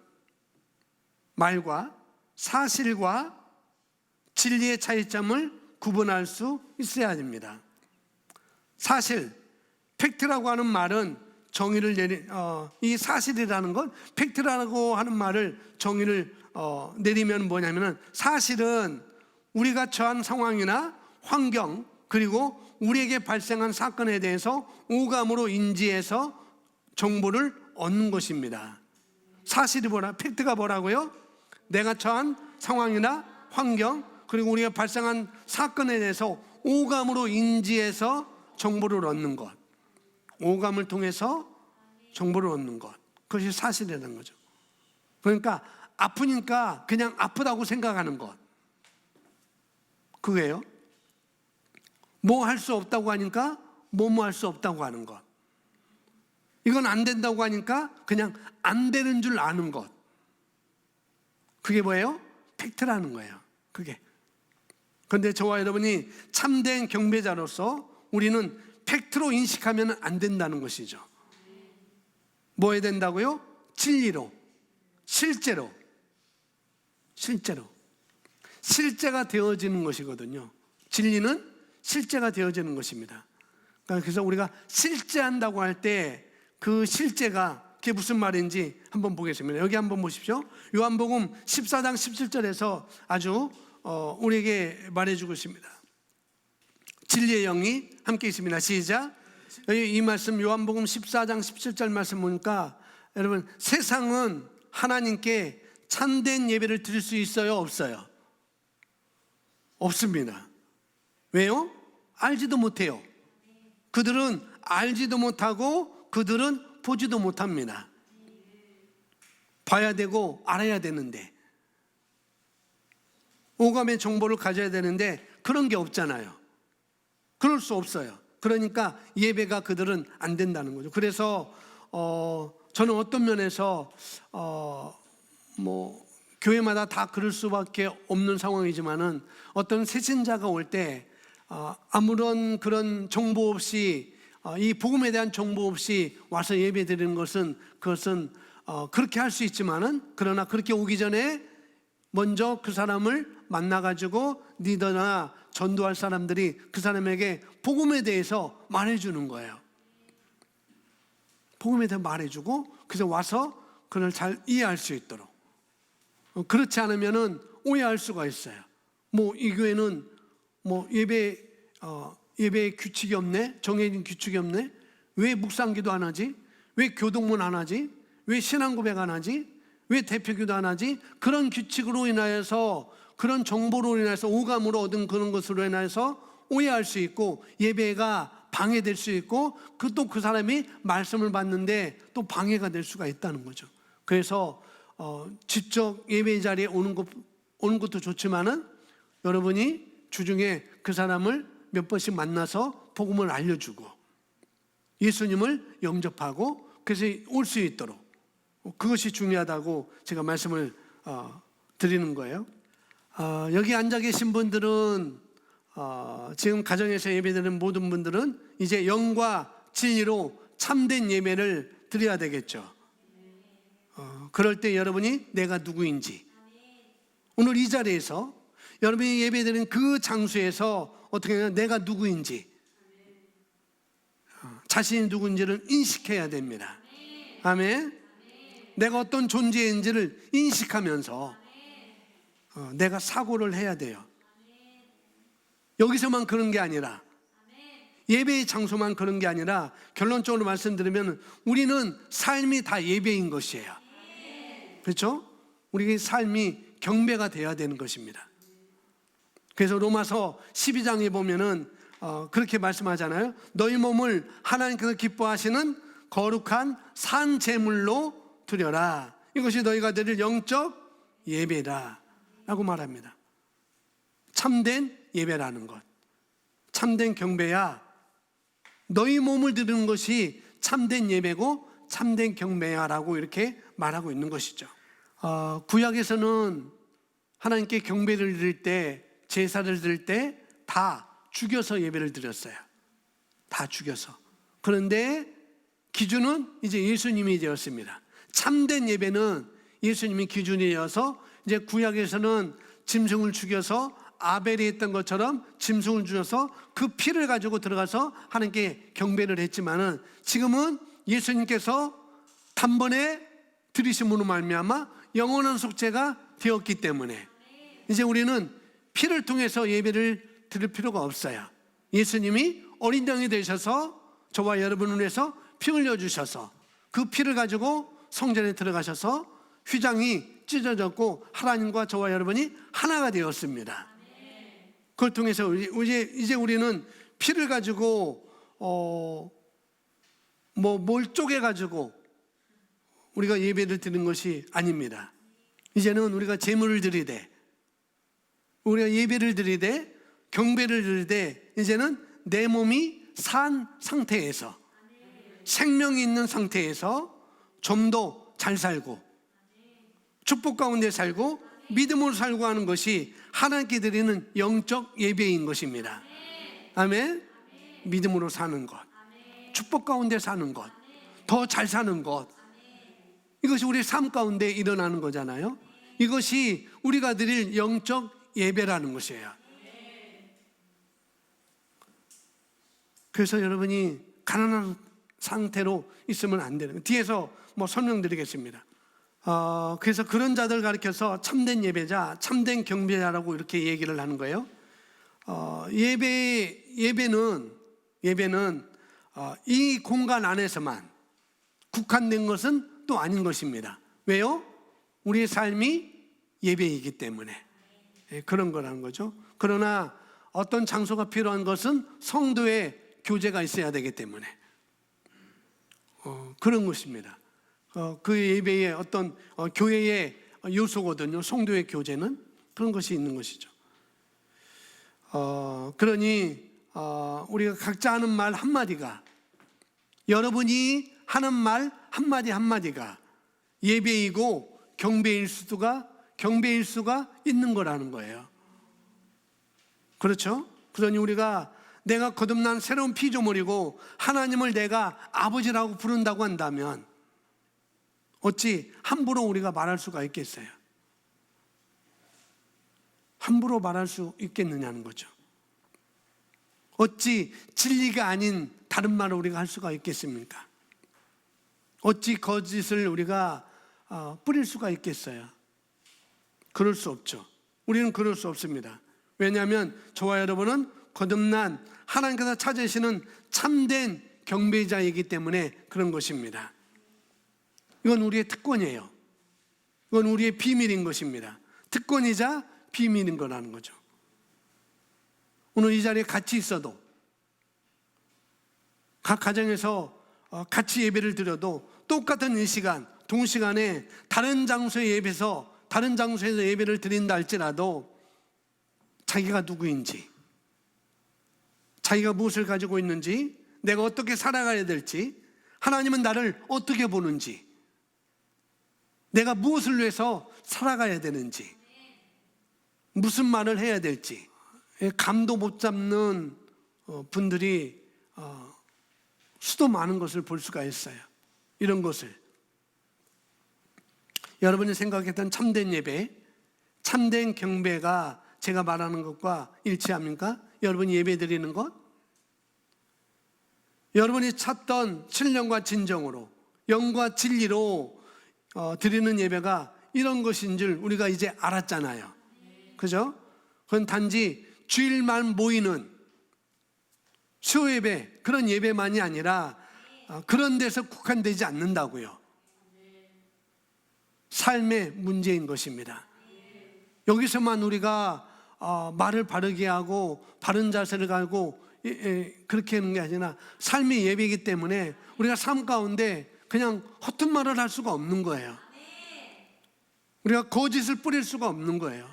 말과 사실과 진리의 차이점을 구분할 수 있어야 됩니다. 사실, 팩트라고 하는 말은 정의를 이 사실이라는 건 팩트라고 하는 말을 정의를 내리면 뭐냐면은 사실은 우리가 처한 상황이나 환경 그리고 우리에게 발생한 사건에 대해서 오감으로 인지해서 정보를 얻는 것입니다. 사실이 팩트가 뭐라고요? 내가 처한 상황이나 환경 그리고 우리가 발생한 사건에 대해서 오감으로 인지해서 정보를 얻는 것. 오감을 통해서 정보를 얻는 것. 그것이 사실이라는 거죠. 그러니까 아프니까 그냥 아프다고 생각하는 것. 그게요. 뭐 할 수 없다고 하니까 뭐뭐 할 수 없다고 하는 것. 이건 안 된다고 하니까 그냥 안 되는 줄 아는 것. 그게 뭐예요? 팩트라는 거예요. 그게. 그런데 저와 여러분이 참된 경배자로서 우리는 팩트로 인식하면 안 된다는 것이죠. 뭐 해야 된다고요? 진리로, 실제로 실제가 되어지는 것이거든요. 진리는 실제가 되어지는 것입니다. 그래서 우리가 실제한다고 할 때 그 실제가 그게 무슨 말인지 한번 보겠습니다. 여기 한번 보십시오. 요한복음 14장 17절에서 아주 우리에게 말해주고 있습니다. 진리의 영이 함께 있습니다. 시작. 여기 이 말씀 요한복음 14장 17절 말씀 보니까 여러분, 세상은 하나님께 참된 예배를 드릴 수 있어요? 없어요? 없습니다. 왜요? 알지도 못해요. 그들은 알지도 못하고 그들은 보지도 못합니다. 봐야 되고 알아야 되는데, 오감의 정보를 가져야 되는데 그런 게 없잖아요. 그럴 수 없어요. 그러니까 예배가 그들은 안 된다는 거죠. 그래서 저는 어떤 면에서 교회마다 다 그럴 수밖에 없는 상황이지만은 어떤 새신자가 올 때 아무런 그런 정보 없이 이 복음에 대한 정보 없이 와서 예배 드리는 것은 그것은 그렇게 할 수 있지만은 그러나 그렇게 오기 전에 먼저 그 사람을 만나가지고 리더나 전도할 사람들이 그 사람에게 복음에 대해서 말해주는 거예요. 복음에 대해서 말해주고 그래서 와서 그걸 잘 이해할 수 있도록. 그렇지 않으면은 오해할 수가 있어요. 이 교회는 예배 규칙이 없네, 정해진 규칙이 없네. 왜 묵상기도 안 하지? 왜 교동문 안 하지? 왜 신앙고백 안 하지? 왜 대표기도 안 하지? 그런 규칙으로 인하여서, 그런 정보로 인해서, 오감으로 얻은 그런 것으로 인해서 오해할 수 있고 예배가 방해될 수 있고 또 그 사람이 말씀을 받는데 또 방해가 될 수가 있다는 거죠. 그래서 직접 예배 자리에 오는 것도 좋지만은 여러분이 주중에 그 사람을 몇 번씩 만나서 복음을 알려주고 예수님을 영접하고 그래서 올 수 있도록, 그것이 중요하다고 제가 말씀을 드리는 거예요. 여기 앉아 계신 분들은 지금 가정에서 예배드리는 모든 분들은 이제 영과 진리로 참된 예배를 드려야 되겠죠. 그럴 때 여러분이 내가 누구인지, 오늘 이 자리에서 여러분이 예배드리는 그 장소에서 어떻게 하냐, 내가 누구인지, 자신이 누군지를 인식해야 됩니다. 아멘. 내가 어떤 존재인지를 인식하면서 내가 사고를 해야 돼요. 여기서만 그런 게 아니라, 예배의 장소만 그런 게 아니라, 결론적으로 말씀드리면 우리는 삶이 다 예배인 것이에요. 그렇죠? 우리의 삶이 경배가 되어야 되는 것입니다. 그래서 로마서 12장에 보면은 그렇게 말씀하잖아요. 너희 몸을 하나님께서 기뻐하시는 거룩한 산 제물로 드려라. 이것이 너희가 드릴 영적 예배라 라고 말합니다. 참된 예배라는 것, 참된 경배야. 너희 몸을 드리는 것이 참된 예배고 참된 경배야 라고 이렇게 말하고 있는 것이죠. 구약에서는 하나님께 경배를 드릴 때, 제사를 드릴 때 다 죽여서 예배를 드렸어요. 다 죽여서. 그런데 기준은 이제 예수님이 되었습니다. 참된 예배는 예수님이 기준이어서 이제 구약에서는 짐승을 죽여서 아벨이 했던 것처럼 짐승을 죽여서 그 피를 가지고 들어가서 하나님께 경배를 했지만은, 지금은 예수님께서 단번에 들이심으로 말미암아 영원한 속죄가 되었기 때문에 이제 우리는 피를 통해서 예배를 드릴 필요가 없어요. 예수님이 어린 양이 되셔서 저와 여러분을 위해서 피 흘려주셔서 그 피를 가지고 성전에 들어가셔서 휘장이 찢어졌고 하나님과 저와 여러분이 하나가 되었습니다. 그걸 통해서 이제 우리는 피를 가지고 뭘 쪼개가지고 우리가 예배를 드리는 것이 아닙니다. 이제는 우리가 제물을 드리되, 우리가 예배를 드리되, 경배를 드리되, 이제는 내 몸이 산 상태에서, 생명이 있는 상태에서 좀 더 잘 살고 축복 가운데 살고 믿음으로 살고 하는 것이 하나님께 드리는 영적 예배인 것입니다. 아멘. 믿음으로 사는 것, 축복 가운데 사는 것, 더 잘 사는 것, 이것이 우리 삶 가운데 일어나는 거잖아요. 이것이 우리가 드릴 영적 예배라는 것이에요. 그래서 여러분이 가난한 상태로 있으면 안 되는 거예요. 뒤에서 설명드리겠습니다. 그래서 그런 자들 가리켜서 참된 예배자, 참된 경배자라고 이렇게 얘기를 하는 거예요. 예배는 이 공간 안에서만 국한된 것은 또 아닌 것입니다. 왜요? 우리의 삶이 예배이기 때문에 그런 거라는 거죠. 그러나 어떤 장소가 필요한 것은 성도의 교제가 있어야 되기 때문에 그런 것입니다. 그 예배의 어떤 교회의 요소거든요. 성도의 교제는 그런 것이 있는 것이죠. 그러니 우리가 각자 하는 말 한마디가, 여러분이 하는 말 한마디 한마디가 예배이고 경배일 수가 있는 거라는 거예요. 그렇죠? 그러니 우리가 내가 거듭난 새로운 피조물이고 하나님을 내가 아버지라고 부른다고 한다면 어찌 함부로 우리가 말할 수가 있겠어요? 함부로 말할 수 있겠느냐는 거죠. 어찌 진리가 아닌 다른 말을 우리가 할 수가 있겠습니까? 어찌 거짓을 우리가 뿌릴 수가 있겠어요? 그럴 수 없죠. 우리는 그럴 수 없습니다. 왜냐하면 저와 여러분은 거듭난 하나님께서 찾으시는 참된 경배자이기 때문에 그런 것입니다. 이건 우리의 특권이에요. 이건 우리의 비밀인 것입니다. 특권이자 비밀인 거라는 거죠. 오늘 이 자리에 같이 있어도, 각 가정에서 같이 예배를 드려도 똑같은 이 시간, 동시간에 다른 장소에서 예배를 드린다 할지라도 자기가 누구인지, 자기가 무엇을 가지고 있는지, 내가 어떻게 살아가야 될지, 하나님은 나를 어떻게 보는지, 내가 무엇을 위해서 살아가야 되는지, 무슨 말을 해야 될지 감도 못 잡는 분들이 수도 많은 것을 볼 수가 있어요. 이런 것을 여러분이 생각했던 참된 예배, 참된 경배가 제가 말하는 것과 일치합니까? 여러분이 예배 드리는 것, 여러분이 찾던 신령과 진정으로, 영과 진리로 드리는 예배가 이런 것인 줄 우리가 이제 알았잖아요. 그죠? 그건 단지 주일만 모이는 수요예배, 그런 예배만이 아니라 그런 데서 국한되지 않는다고요. 삶의 문제인 것입니다. 여기서만 우리가 말을 바르게 하고 바른 자세를 가지고 그렇게 하는 게 아니라 삶의 예배이기 때문에 우리가 삶 가운데 그냥 허튼 말을 할 수가 없는 거예요. 우리가 거짓을 뿌릴 수가 없는 거예요.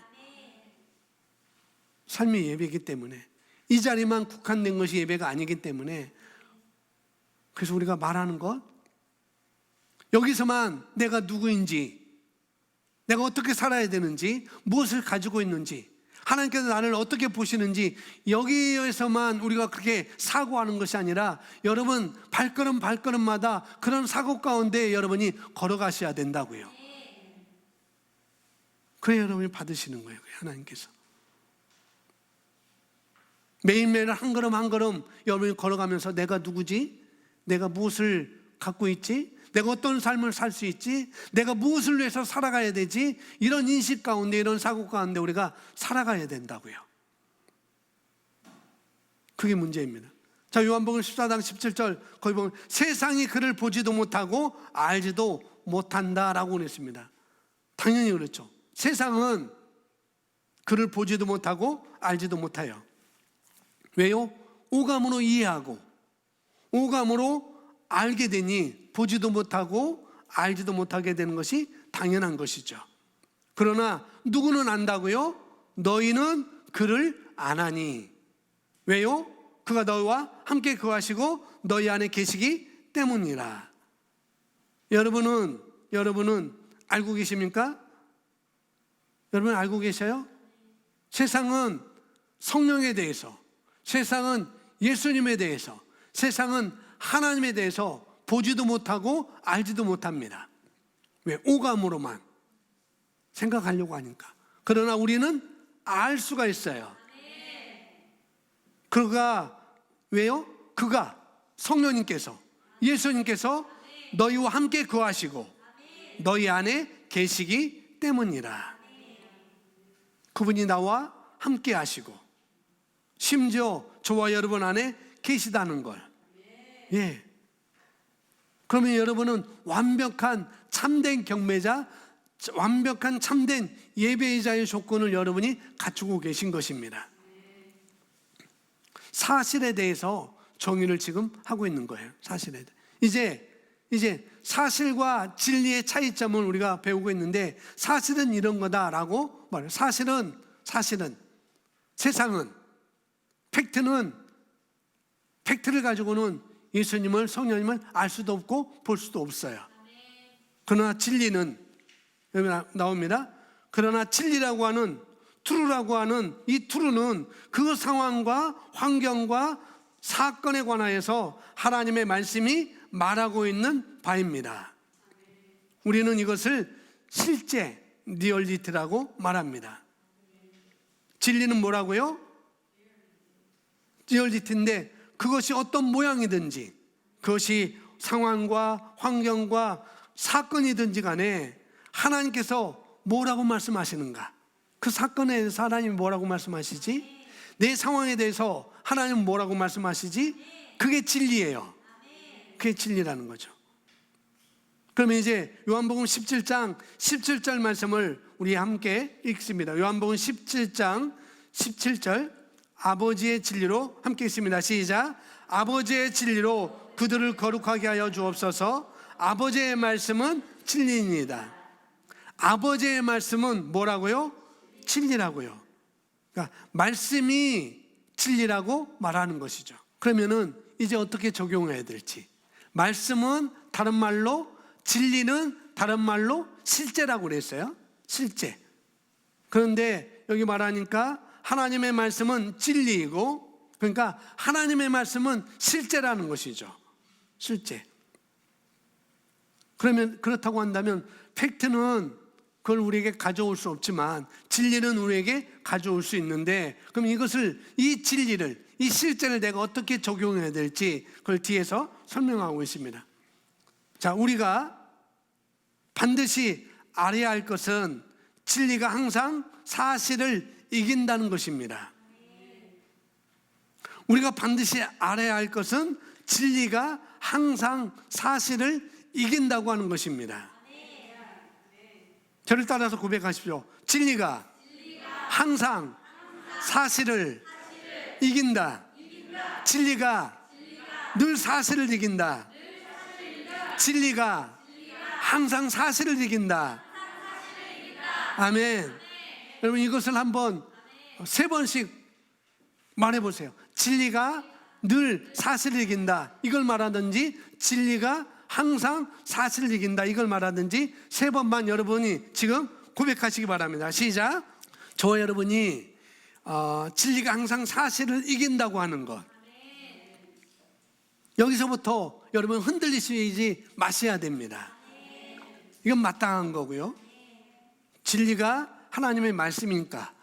삶의 예배이기 때문에 이 자리만 국한된 것이 예배가 아니기 때문에, 그래서 우리가 말하는 것, 여기서만 내가 누구인지, 내가 어떻게 살아야 되는지, 무엇을 가지고 있는지, 하나님께서 나를 어떻게 보시는지, 여기에서만 우리가 그렇게 사고하는 것이 아니라 여러분 발걸음 발걸음마다 그런 사고 가운데 여러분이 걸어가셔야 된다고요. 그래 여러분이 받으시는 거예요, 하나님께서. 매일매일 한 걸음 한 걸음 여러분이 걸어가면서 내가 누구지? 내가 무엇을 갖고 있지? 내가 어떤 삶을 살 수 있지? 내가 무엇을 위해서 살아가야 되지? 이런 인식 가운데, 이런 사고 가운데 우리가 살아가야 된다고요. 그게 문제입니다. 자, 요한복음 14장 17절 거기 보면 세상이 그를 보지도 못하고 알지도 못한다라고 그랬습니다. 당연히 그렇죠. 세상은 그를 보지도 못하고 알지도 못해요. 왜요? 오감으로 이해하고 오감으로 알게 되니 보지도 못하고 알지도 못하게 되는 것이 당연한 것이죠. 그러나 누구는 안다고요? 너희는 그를 아나니. 왜요? 그가 너희와 함께 거하시고 너희 안에 계시기 때문이라. 여러분은 알고 계십니까? 여러분 알고 계셔요? 세상은 성령에 대해서, 세상은 예수님에 대해서, 세상은 하나님에 대해서 보지도 못하고 알지도 못합니다. 왜? 오감으로만 생각하려고 하니까. 그러나 우리는 알 수가 있어요. 그가 왜요? 그가 성령님께서, 예수님께서 너희와 함께 거하시고 너희 안에 계시기 때문이라. 그분이 나와 함께 하시고 심지어 저와 여러분 안에 계시다는 걸. 예. 그러면 여러분은 완벽한 참된 경배자, 완벽한 참된 예배자의 조건을 여러분이 갖추고 계신 것입니다. 사실에 대해서 정의를 지금 하고 있는 거예요. 사실에 대해. 이제 사실과 진리의 차이점을 우리가 배우고 있는데, 사실은 이런 거다라고 말해요. 사실은 세상은 팩트를 가지고는 예수님을, 성령님을 알 수도 없고 볼 수도 없어요. 그러나 진리는, 여기 나옵니다. 그러나 진리라고 하는, tru라고 하는 이 tru는 그 상황과 환경과 사건에 관하여서 하나님의 말씀이 말하고 있는 바입니다. 우리는 이것을 실제 리얼리티라고 말합니다. 진리는 뭐라고요? 리얼리티인데 그것이 어떤 모양이든지, 그것이 상황과 환경과 사건이든지 간에 하나님께서 뭐라고 말씀하시는가? 그 사건에 대해서 하나님이 뭐라고 말씀하시지? 내 상황에 대해서 하나님은 뭐라고 말씀하시지? 그게 진리예요. 그게 진리라는 거죠. 그러면 이제 요한복음 17장 17절 말씀을 우리 함께 읽습니다. 요한복음 17장 17절, 아버지의 진리로 함께 읽습니다. 시작. 아버지의 진리로 그들을 거룩하게 하여 주옵소서. 아버지의 말씀은 진리입니다. 아버지의 말씀은 뭐라고요? 진리라고요. 그러니까 말씀이 진리라고 말하는 것이죠. 그러면은 이제 어떻게 적용해야 될지. 말씀은 다른 말로, 진리는 다른 말로 실제라고 그랬어요. 실제. 그런데 여기 말하니까 하나님의 말씀은 진리이고, 그러니까 하나님의 말씀은 실제라는 것이죠. 실제. 그러면 그렇다고 한다면 팩트는 그걸 우리에게 가져올 수 없지만 진리는 우리에게 가져올 수 있는데, 그럼 이것을, 이 진리를, 이 실제를 내가 어떻게 적용해야 될지 그걸 뒤에서 설명하고 있습니다. 자, 우리가 반드시 알아야 할 것은 진리가 항상 사실을 이긴다는 것입니다. 우리가 반드시 알아야 할 것은 진리가 항상 사실을 이긴다고 하는 것입니다. 저를 따라서 고백하십시오. 진리가 항상 사실을 이긴다. 진리가 늘 사실을 이긴다. 진리가 항상 사실을 이긴다. 아멘. 여러분 이것을 한번 3번씩 말해보세요. 진리가 늘 사실을 이긴다. 이걸 말하든지 진리가 항상 사실을 이긴다. 이걸 말하든지 3번만 여러분이 지금 고백하시기 바랍니다. 시작. 저와 여러분이 진리가 항상 사실을 이긴다고 하는 것. 여기서부터 여러분 흔들리시지 마셔야 됩니다. 이건 마땅한 거고요. 진리가 하나님의 말씀이니까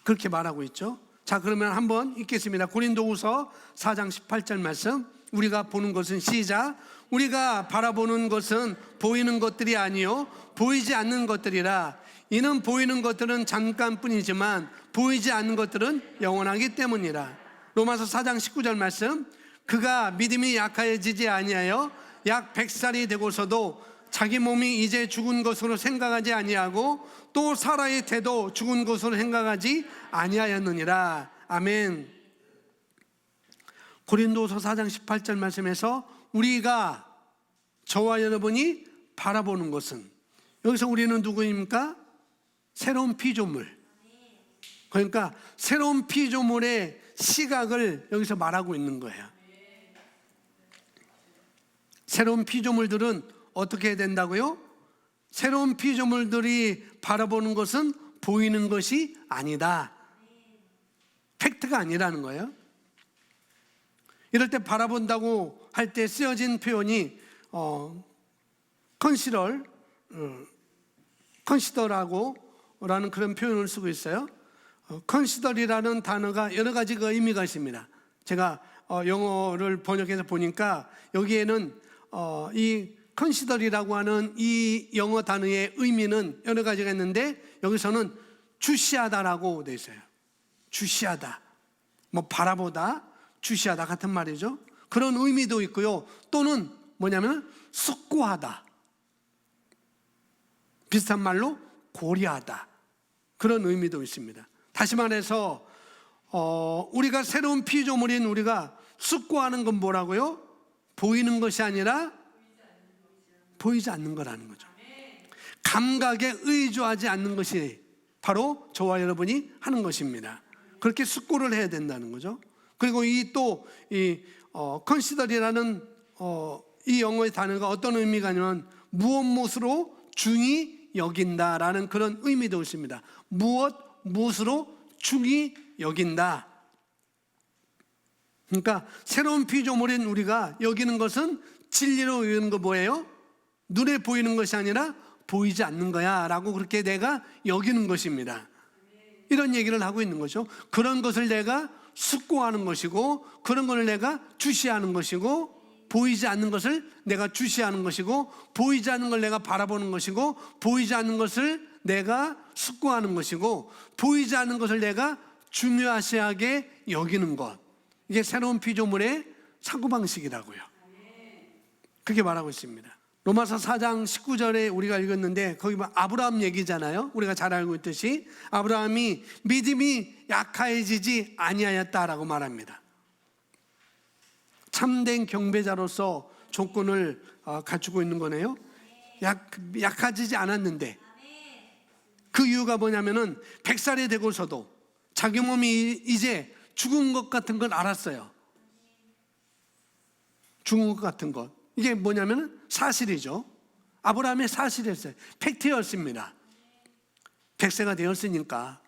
그렇게 말하고 있죠. 자, 그러면 한번 읽겠습니다. 고린도후서 4장 18절 말씀. 우리가 보는 것은 시작. 우리가 바라보는 것은 보이는 것들이 아니요 보이지 않는 것들이라. 이는 보이는 것들은 잠깐뿐이지만 보이지 않는 것들은 영원하기 때문이라. 로마서 4장 19절 말씀. 그가 믿음이 약해지지 아니하여 약 100살이 되고서도 자기 몸이 이제 죽은 것으로 생각하지 아니하고 또 살아야 돼도 죽은 것으로 생각하지 아니하였느니라. 아멘. 고린도서 4장 18절 말씀에서 우리가 저와 여러분이 바라보는 것은, 여기서 우리는 누구입니까? 새로운 피조물. 그러니까 새로운 피조물의 시각을 여기서 말하고 있는 거예요. 새로운 피조물들은 어떻게 해야 된다고요? 새로운 피조물들이 바라보는 것은 보이는 것이 아니다. 팩트가 아니라는 거예요. 이럴 때 바라본다고 할 때 쓰여진 표현이 컨시더라고 라는 그런 표현을 쓰고 있어요. 컨시더리라는 단어가 여러 가지가 의미가 있습니다. 제가 영어를 번역해서 보니까 여기에는 이 컨시더리라고 하는 이 영어 단어의 의미는 여러 가지가 있는데 여기서는 주시하다라고 되어 있어요. 주시하다, 뭐 바라보다, 주시하다 같은 말이죠. 그런 의미도 있고요. 또는 뭐냐면 숙고하다, 비슷한 말로 고려하다, 그런 의미도 있습니다. 다시 말해서 우리가 새로운 피조물인 우리가 숙고하는 건 뭐라고요? 보이는 것이 아니라 보이지 않는 거라는 거죠. 감각에 의존하지 않는 것이 바로 저와 여러분이 하는 것입니다. 그렇게 숙고를 해야 된다는 거죠. 그리고 이 컨시더리라는 이 영어의 단어가 어떤 의미가 아니면 무엇으로 중히 여긴다라는 그런 의미도 있습니다. 무엇으로 중히 여긴다. 그러니까 새로운 피조물인 우리가 여기는 것은 진리로 여기는 거 뭐예요? 눈에 보이는 것이 아니라 보이지 않는 거야 라고 그렇게 내가 여기는 것입니다. 이런 얘기를 하고 있는 거죠. 그런 것을 내가 숙고하는 것이고, 그런 것을 내가 주시하는 것이고, 보이지 않는 것을 내가 주시하는 것이고, 보이지 않는 걸 내가 바라보는 것이고, 보이지 않는 것을 내가 숙고하는 것이고, 보이지 않는 것을 내가 중요하게 여기는 것. 이게 새로운 피조물의 사고방식이라고요. 그렇게 말하고 있습니다. 로마서 4장 19절에 우리가 읽었는데 거기 아브라함 얘기잖아요. 우리가 잘 알고 있듯이 아브라함이 믿음이 약해지지 아니하였다라고 말합니다. 참된 경배자로서 조건을 갖추고 있는 거네요. 약해지지 않았는데 그 이유가 뭐냐면은 100살이 되고서도 자기 몸이 이제 죽은 것 같은 걸 알았어요. 죽은 것 같은 것. 이게 뭐냐면 사실이죠. 아브라함의 사실이었어요. 팩트였습니다. 100세가 되었으니까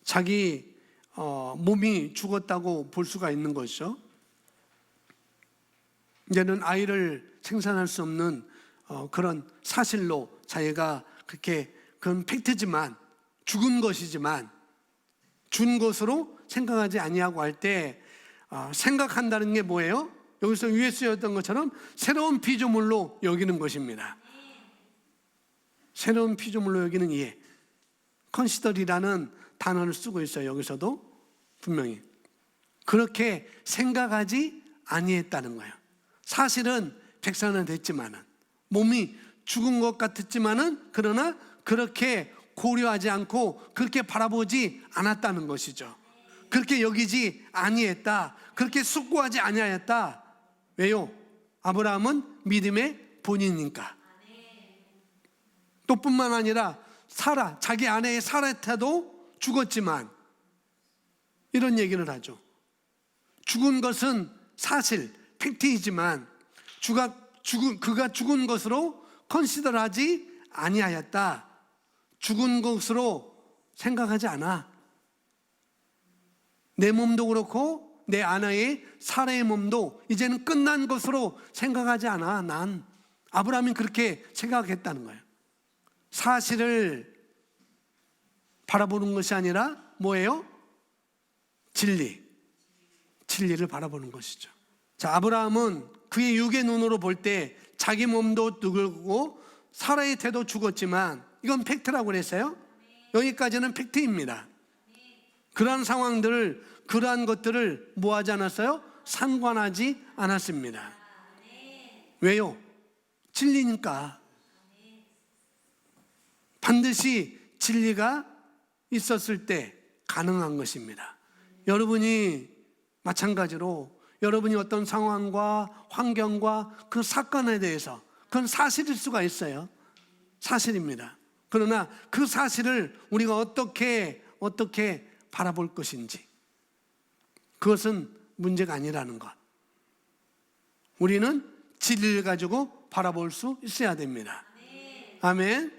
자기 몸이 죽었다고 볼 수가 있는 것이죠. 이제는 아이를 생산할 수 없는 그런 사실로 자기가 그렇게 그건 팩트지만 죽은 것이지만 준 것으로 생각하지 아니하고 할 때 생각한다는 게 뭐예요? 여기서 위에 쓰였던 것처럼 새로운 피조물로 여기는 것입니다. 새로운 피조물로 여기는 이해. 컨시더리라는 단어를 쓰고 있어요. 여기서도 분명히 그렇게 생각하지 아니했다는 거예요. 사실은 백살은 됐지만은, 몸이 죽은 것 같았지만은, 그러나 그렇게 고려하지 않고 그렇게 바라보지 않았다는 것이죠. 그렇게 여기지 아니했다. 그렇게 숙고하지 아니하였다. 왜요? 아브라함은 믿음의 본인이니까. 또 뿐만 아니라 사라, 자기 아내의 사라한테도 죽었지만, 이런 얘기를 하죠. 죽은 것은 사실 팩트이지만 그가 죽은 것으로 컨시더하지 아니하였다. 죽은 것으로 생각하지 않아. 내 몸도 그렇고 내 아내의 사라의 몸도 이제는 끝난 것으로 생각하지 않아. 난 아브라함이 그렇게 생각했다는 거예요. 사실을 바라보는 것이 아니라 뭐예요? 진리를 바라보는 것이죠. 자, 아브라함은 그의 육의 눈으로 볼 때 자기 몸도 늙고 사라의 태도 죽었지만, 이건 팩트라고 그랬어요. 여기까지는 팩트입니다. 그러한 상황들을, 그러한 것들을 뭐 하지 않았어요? 상관하지 않았습니다. 왜요? 진리니까. 반드시 진리가 있었을 때 가능한 것입니다. 여러분이 마찬가지로 여러분이 어떤 상황과 환경과 그 사건에 대해서, 그건 사실일 수가 있어요. 사실입니다. 그러나 그 사실을 우리가 어떻게 바라볼 것인지, 그것은 문제가 아니라는 것. 우리는 진리를 가지고 바라볼 수 있어야 됩니다. 아멘.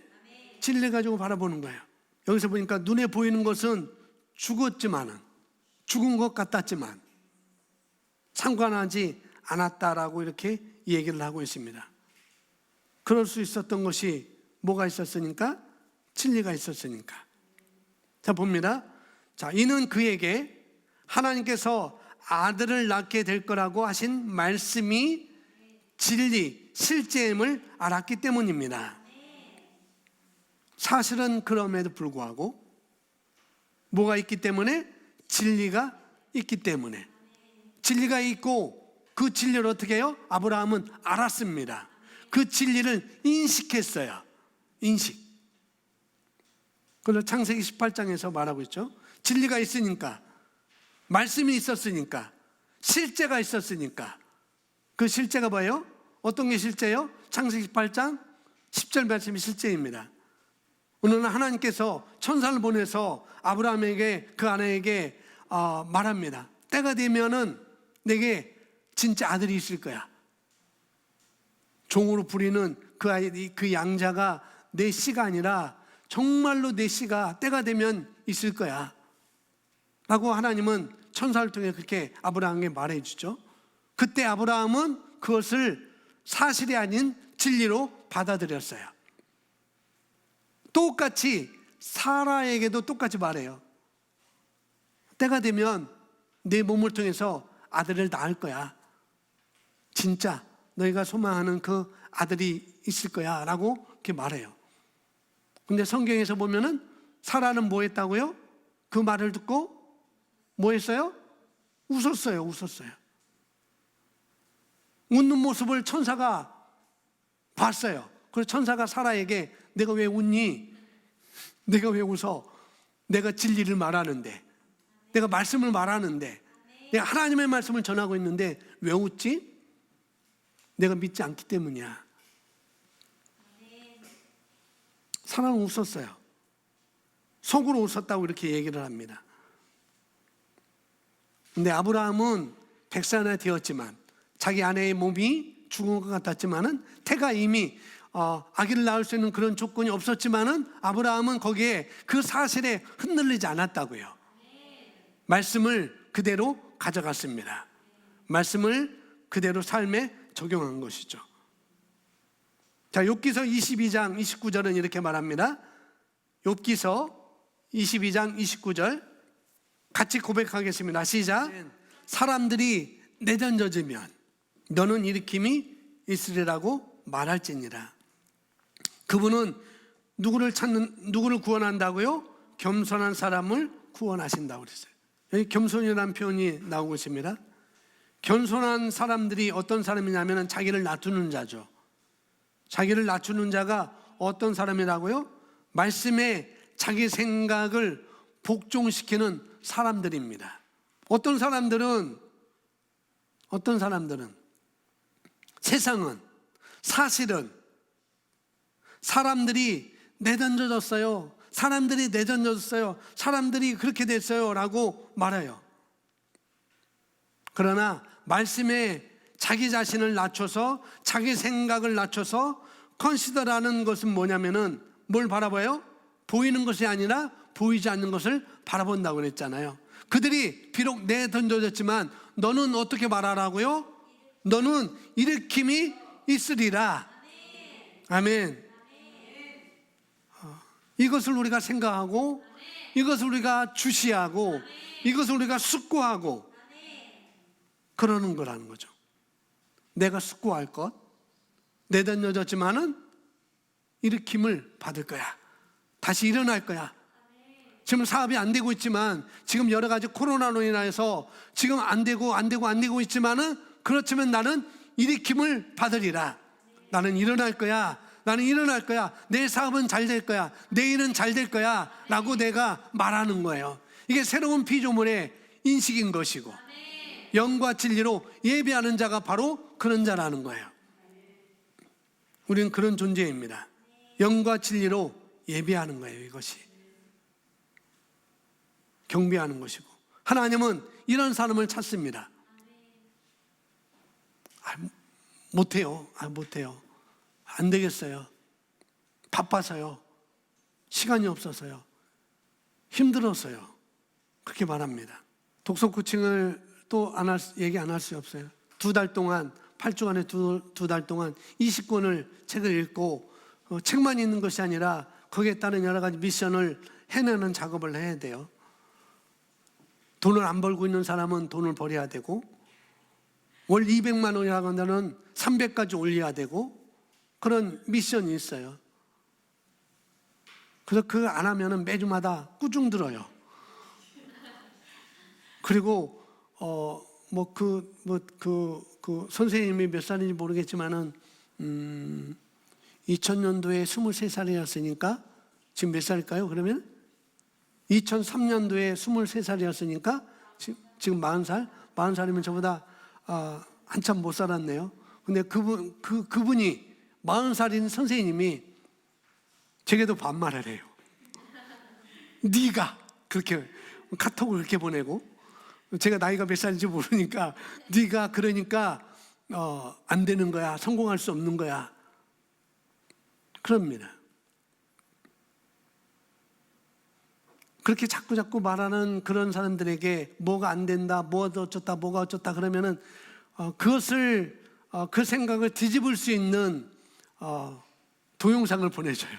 진리를 가지고 바라보는 거예요. 여기서 보니까 눈에 보이는 것은 죽었지만은, 죽은 것 같았지만 상관하지 않았다라고 이렇게 얘기를 하고 있습니다. 그럴 수 있었던 것이 뭐가 있었으니까? 진리가 있었으니까. 자, 봅니다. 자, 이는 그에게 하나님께서 아들을 낳게 될 거라고 하신 말씀이 진리, 실제임을 알았기 때문입니다. 사실은 그럼에도 불구하고 뭐가 있기 때문에? 진리가 있기 때문에. 진리가 있고 그 진리를 어떻게 해요? 아브라함은 알았습니다. 그 진리를 인식했어요. 인식. 그래서 창세기 18장에서 말하고 있죠. 진리가 있으니까, 말씀이 있었으니까, 실제가 있었으니까. 그 실제가 뭐예요? 어떤 게 실제예요? 창세기 18장 10절 말씀이 실제입니다. 오늘은 하나님께서 천사를 보내서 아브라함에게, 그 아내에게 말합니다. 때가 되면은 내게 진짜 아들이 있을 거야. 종으로 부리는 그 양자가 내 씨가 아니라 정말로 내 씨가 때가 되면 있을 거야 라고 하나님은 천사를 통해 그렇게 아브라함에게 말해 주죠. 그때 아브라함은 그것을 사실이 아닌 진리로 받아들였어요. 똑같이 사라에게도 똑같이 말해요. 때가 되면 내 몸을 통해서 아들을 낳을 거야. 진짜 너희가 소망하는 그 아들이 있을 거야 라고 이렇게 말해요. 근데 성경에서 보면은 사라는 뭐 했다고요? 그 말을 듣고 뭐 했어요? 웃었어요. 웃는 모습을 천사가 봤어요. 그래서 천사가 사라에게 내가 왜 웃니? 내가 왜 웃어? 내가 진리를 말하는데, 내가 말씀을 말하는데, 내가 하나님의 말씀을 전하고 있는데 왜 웃지? 내가 믿지 않기 때문이야. 사라는 웃었어요. 속으로 웃었다고 이렇게 얘기를 합니다. 근데 아브라함은 100세나 되었지만, 자기 아내의 몸이 죽은 것 같았지만은, 태가 이미 아기를 낳을 수 있는 그런 조건이 없었지만은 아브라함은 거기에 그 사실에 흔들리지 않았다고요. 말씀을 그대로 가져갔습니다. 말씀을 그대로 삶에 적용한 것이죠. 자, 욥기서 22장 29절은 이렇게 말합니다. 욥기서 22장 29절 같이 고백하겠습니다. 시작. 사람들이 내던져지면 너는 일으킴이 있으리라고 말할지니라. 그분은 누구를 구원한다고요? 겸손한 사람을 구원하신다고 그랬어요. 여기 겸손이라는 표현이 나오고 있습니다. 겸손한 사람들이 어떤 사람이냐면 자기를 낮추는 자죠. 자기를 낮추는 자가 어떤 사람이라고요? 말씀에 자기 생각을 복종시키는 사람들입니다. 어떤 사람들은 세상은, 사실은 사람들이 내던져졌어요. 사람들이 그렇게 됐어요 라고 말해요. 그러나 말씀에 자기 자신을 낮춰서, 자기 생각을 낮춰서 컨시더라는 것은 뭐냐면은 뭘 바라봐요? 보이는 것이 아니라 보이지 않는 것을 바라본다고 그랬잖아요. 그들이 비록 내던져졌지만 너는 어떻게 말하라고요? 너는 일으킴이 있으리라. 아멘. 이것을 우리가 생각하고, 이것을 우리가 주시하고, 이것을 우리가 숙고하고 그러는 거라는 거죠. 내가 숙고할 것, 내던져졌지만은 일으킴을 받을 거야. 다시 일어날 거야. 지금 사업이 안 되고 있지만, 지금 여러 가지 코로나로 인해서 지금 안 되고 있지만은, 그렇지만 나는 일으킴을 받으리라. 나는 일어날 거야. 내 사업은 잘 될 거야. 내 일은 잘 될 거야 라고 내가 말하는 거예요. 이게 새로운 피조물의 인식인 것이고, 영과 진리로 예배하는 자가 바로 그런 자라는 거예요. 우리는 그런 존재입니다. 영과 진리로 예배하는 거예요. 이것이 경배하는 것이고, 하나님은 이런 사람을 찾습니다. 못해요. 안 되겠어요. 바빠서요. 시간이 없어서요. 힘들었어요. 그렇게 말합니다. 독서 코칭을 또 얘기 안 할 수 없어요. 2달 동안, 8주간에 두 달 동안 20권을 책을 읽고, 책만 읽는 것이 아니라 거기에 따른 여러 가지 미션을 해내는 작업을 해야 돼요. 돈을 안 벌고 있는 사람은 돈을 벌여야 되고, 월 200만 원이라고 한다면 300까지 올려야 되고, 그런 미션이 있어요. 그래서 그거 안 하면 매주마다 꾸중 들어요. 그리고 선생님이 몇 살인지 모르겠지만은 2000년도에 23살이었으니까 지금 몇 살일까요? 그러면 2003년도에 23살이었으니까 지금 40살? 40살이면 저보다 한참 못 살았네요. 근데 그분이 40살인 선생님이 제게도 반말을 해요. 네가 그렇게 카톡을 그렇게 보내고, 제가 나이가 몇 살인지 모르니까 네가 그러니까 안 되는 거야, 성공할 수 없는 거야, 그럽니다. 그렇게 자꾸 말하는 그런 사람들에게 뭐가 안 된다, 뭐가 어쩌다 그러면은 그것을 그 생각을 뒤집을 수 있는 동영상을 보내줘요.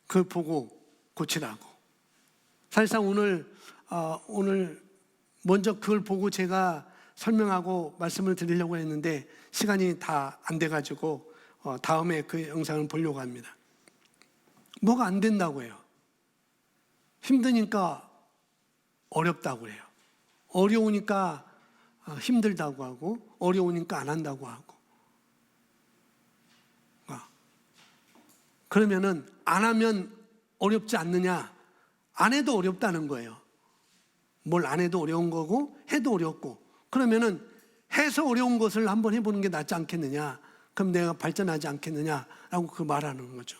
그걸 보고 고치라고. 사실상 오늘 먼저 그걸 보고 제가 설명하고 말씀을 드리려고 했는데 시간이 다 안 돼가지고 다음에 그 영상을 보려고 합니다. 뭐가 안 된다고 해요. 힘드니까 어렵다고 해요. 어려우니까 힘들다고 하고, 어려우니까 안 한다고 하고. 그러면은 안 하면 어렵지 않느냐? 안 해도 어렵다는 거예요. 뭘 안 해도 어려운 거고 해도 어렵고, 그러면은 해서 어려운 것을 한번 해보는 게 낫지 않겠느냐? 그럼 내가 발전하지 않겠느냐라고 그 말하는 거죠.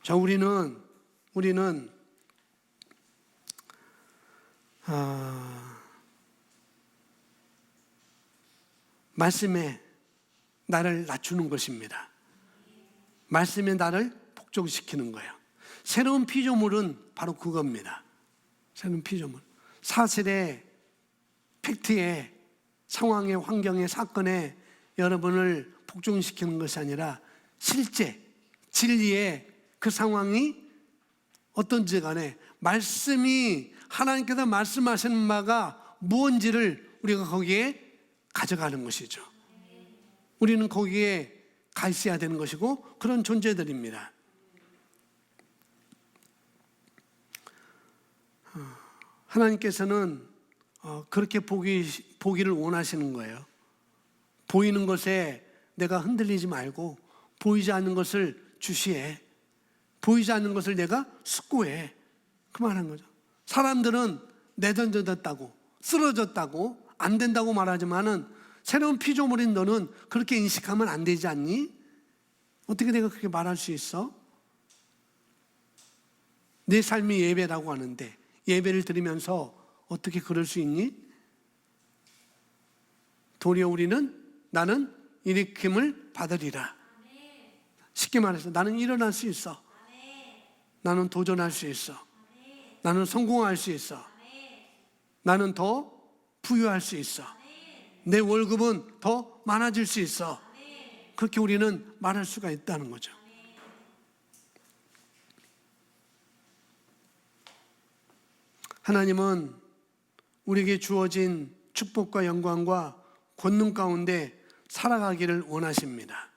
자, 우리는 말씀에 나를 낮추는 것입니다. 말씀에 나를 복종시키는 거예요. 새로운 피조물은 바로 그겁니다. 새로운 피조물. 사실에, 팩트에, 상황에, 환경에, 사건에 여러분을 복종시키는 것이 아니라 실제, 진리에 그 상황이 어떤지 간에 말씀이, 하나님께서 말씀하시는 바가 무엇인지를 우리가 거기에 가져가는 것이죠. 우리는 거기에 가 있어야 되는 것이고 그런 존재들입니다. 하나님께서는 그렇게 보기를 원하시는 거예요. 보이는 것에 내가 흔들리지 말고 보이지 않는 것을 주시해. 보이지 않는 것을 내가 숙고해. 그만한 거죠. 사람들은 내던져졌다고 쓰러졌다고 안 된다고 말하지만은 새로운 피조물인 너는 그렇게 인식하면 안 되지 않니? 어떻게 내가 그렇게 말할 수 있어? 내 삶이 예배라고 하는데 예배를 드리면서 어떻게 그럴 수 있니? 도리어 나는 일으킴을 받으리라. 쉽게 말해서 나는 일어날 수 있어. 나는 도전할 수 있어. 나는 성공할 수 있어. 나는 더 부유할 수 있어. 내 월급은 더 많아질 수 있어. 그렇게 우리는 말할 수가 있다는 거죠. 하나님은 우리에게 주어진 축복과 영광과 권능 가운데 살아가기를 원하십니다.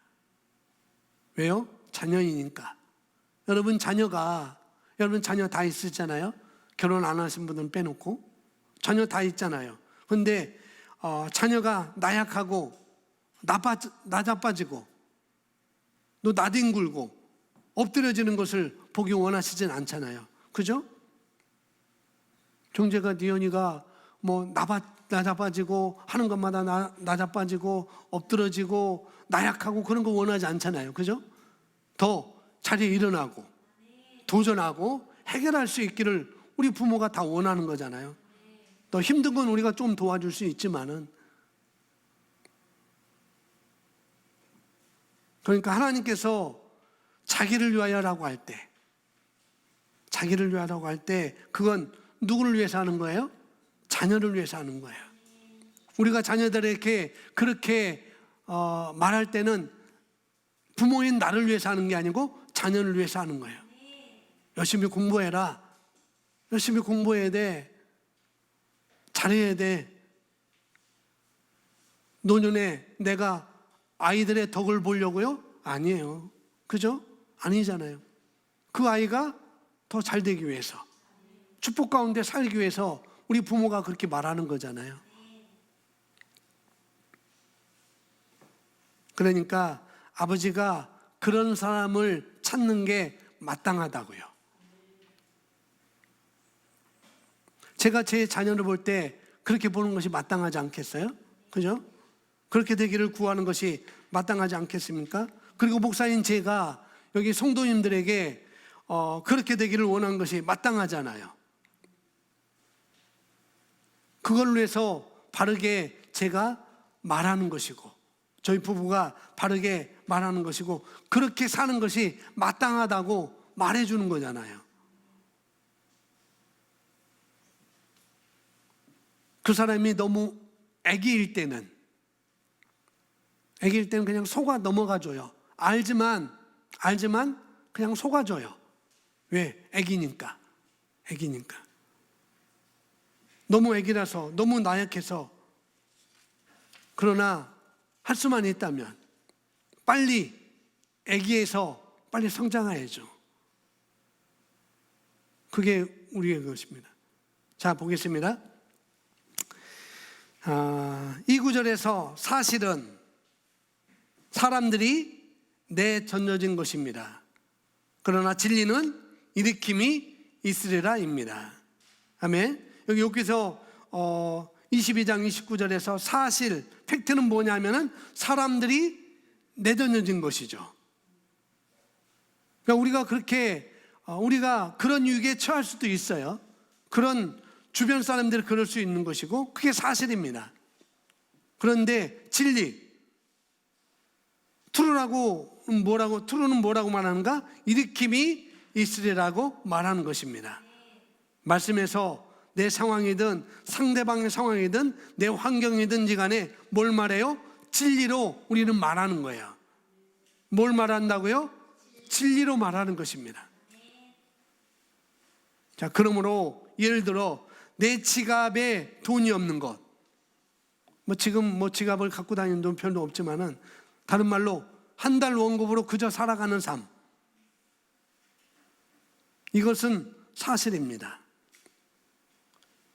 왜요? 자녀이니까. 여러분 자녀 다 있으잖아요. 결혼 안 하신 분들은 빼놓고 자녀 다 있잖아요. 그런데 자녀가 나약하고 나자빠지고 또 나뒹굴고 엎드려지는 것을 보기 원하시진 않잖아요. 그죠? 형제가 니은이가 뭐 나자빠지고 하는 것마다 나자빠지고 엎드러지고 나약하고 그런 거 원하지 않잖아요. 그죠? 더 자리에 일어나고 도전하고 해결할 수 있기를 우리 부모가 다 원하는 거잖아요. 더 힘든 건 우리가 좀 도와줄 수 있지만은, 그러니까 하나님께서 자기를 위하여라고 할 때 그건 누구를 위해서 하는 거예요? 자녀를 위해서 하는 거예요. 우리가 자녀들에게 그렇게 말할 때는 부모인 나를 위해서 하는 게 아니고 자녀를 위해서 하는 거예요. 열심히 공부해라. 열심히 공부해야 돼. 잘해야 돼. 노년에 내가 아이들의 덕을 보려고요? 아니에요. 그죠? 아니잖아요. 그 아이가 더 잘 되기 위해서, 축복 가운데 살기 위해서 우리 부모가 그렇게 말하는 거잖아요. 그러니까 아버지가 그런 사람을 찾는 게 마땅하다고요. 제가 제 자녀를 볼 때 그렇게 보는 것이 마땅하지 않겠어요? 그죠? 그렇게 되기를 구하는 것이 마땅하지 않겠습니까? 그리고 목사인 제가 여기 성도님들에게 그렇게 되기를 원하는 것이 마땅하잖아요. 그걸 위해서 바르게 제가 말하는 것이고, 저희 부부가 바르게 말하는 것이고, 그렇게 사는 것이 마땅하다고 말해주는 거잖아요. 그 사람이 너무 애기일 때는 그냥 속아 넘어가줘요. 알지만 그냥 속아줘요. 왜? 애기니까. 너무 애기라서, 너무 나약해서. 그러나 할 수만 있다면 빨리 애기에서 빨리 성장해야죠. 그게 우리의 것입니다. 자, 보겠습니다. 이 구절에서 사실은 사람들이 내던져진 것입니다. 그러나 진리는 일으킴이 있으리라입니다. 아멘. 여기서 22장 29절에서 사실, 팩트는 뭐냐면은 사람들이 내던져진 것이죠. 그러니까 우리가 그런 유익에 처할 수도 있어요. 그런 주변 사람들이 그럴 수 있는 것이고, 그게 사실입니다. 그런데 진리, 트루는 뭐라고 말하는가? 일으킴이 있으리라고 말하는 것입니다. 말씀에서 내 상황이든 상대방의 상황이든 내 환경이든지 간에 뭘 말해요? 진리로 우리는 말하는 거예요. 뭘 말한다고요? 진리로 말하는 것입니다. 자, 그러므로 예를 들어 내 지갑에 돈이 없는 것, 지금 지갑을 갖고 다니는 돈 별로 없지만은, 다른 말로 한 달 원급으로 그저 살아가는 삶, 이것은 사실입니다.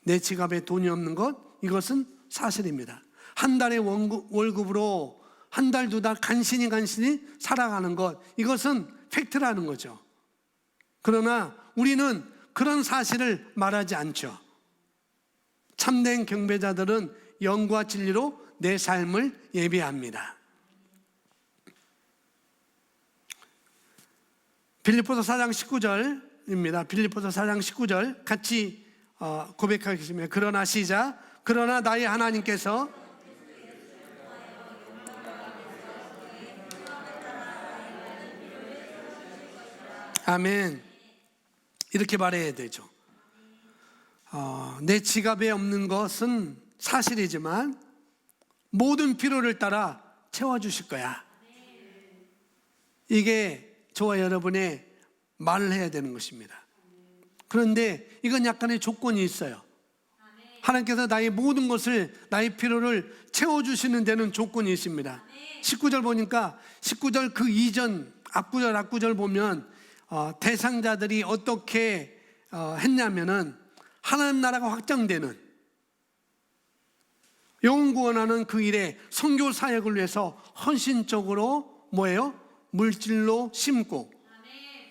내 지갑에 돈이 없는 것, 이것은 사실입니다. 한 달의 월급으로 한 달, 두 달 간신히 살아가는 것, 이것은 팩트라는 거죠. 그러나 우리는 그런 사실을 말하지 않죠. 참된 경배자들은 영과 진리로 내 삶을 예배합니다. 빌립보서 4장 19절입니다. 빌립보서 4장 19절 같이 고백하겠습니다. 그러나 시작. 그러나 나의 하나님께서 아멘. 이렇게 말해야 되죠. 내 지갑에 없는 것은 사실이지만 모든 필요를 따라 채워주실 거야. 이게 저와 여러분의 말을 해야 되는 것입니다. 그런데 이건 약간의 조건이 있어요. 하나님께서 나의 모든 것을, 나의 필요를 채워주시는 데는 조건이 있습니다. 19절 보니까 19절 그 이전 앞구절 보면 대상자들이 어떻게 했냐면은 하나님 나라가 확장되는, 영혼 구원하는 그 일에 선교 사역을 위해서 헌신적으로 물질로 심고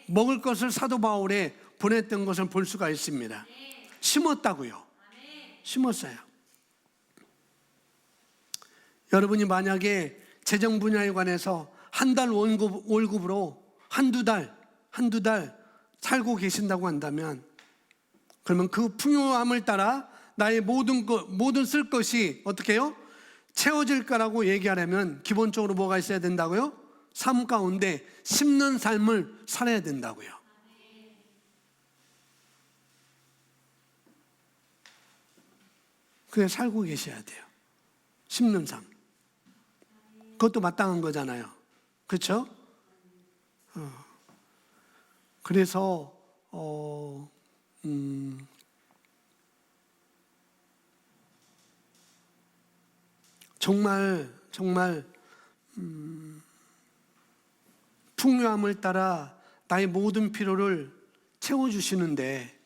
먹을 것을 사도 바울에 보냈던 것을 볼 수가 있습니다. 심었다고요. 심었어요. 여러분이 만약에 재정 분야에 관해서 한 달 월급으로 한두 달 살고 계신다고 한다면, 그러면 그 풍요함을 따라 나의 모든 쓸 것이 어떻게 해요? 채워질 거라고 얘기하려면 기본적으로 뭐가 있어야 된다고요? 삶 가운데 심는 삶을 살아야 된다고요. 그게 살고 계셔야 돼요. 심는 삶. 그것도 마땅한 거잖아요. 그렇죠? 그래서 정말 풍요함을 따라 나의 모든 필요를 채워주시는데,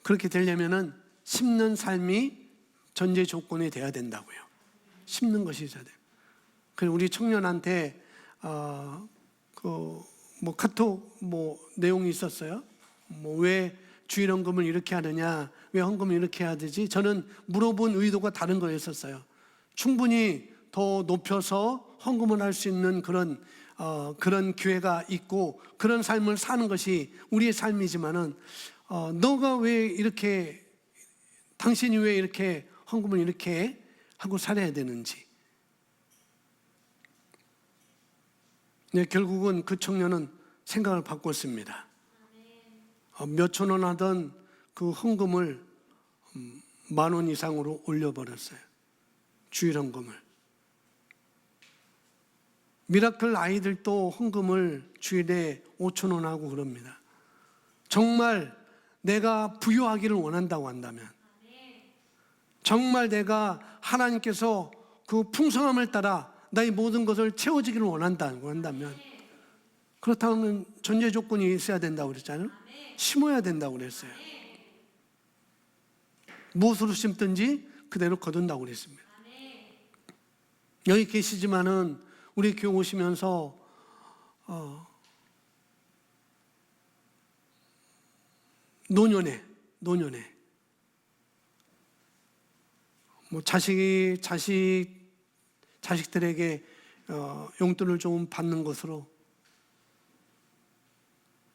그렇게 되려면은 심는 삶이 전제 조건이 돼야 된다고요. 심는 것이 있어야 돼요. 그래서 우리 청년한테 카톡 내용이 있었어요. 왜 주일헌금을 이렇게 하느냐, 왜 헌금을 이렇게 해야 되지? 저는 물어본 의도가 다른 거였었어요. 충분히 더 높여서 헌금을 할 수 있는 그런 기회가 있고 그런 삶을 사는 것이 우리의 삶이지만은, 너가 왜 이렇게, 당신이 왜 이렇게 헌금을 이렇게 하고 살아야 되는지. 네, 결국은 그 청년은 생각을 바꿨습니다. 몇천 원 하던 그 헌금을 10,000원 이상으로 올려버렸어요. 주일 헌금을. 미라클 아이들도 헌금을 주일에 5,000원 하고 그럽니다. 정말 내가 부유하기를 원한다고 한다면, 정말 내가 하나님께서 그 풍성함을 따라 나의 모든 것을 채워지기를 원한다고 한다면, 그렇다면 전제 조건이 있어야 된다고 그랬잖아요. 심어야 된다고 그랬어요. 무엇으로 심든지 그대로 거둔다고 그랬습니다. 여기 계시지만은 우리 교회 오시면서 노년에 자식들에게 용돈을 좀 받는 것으로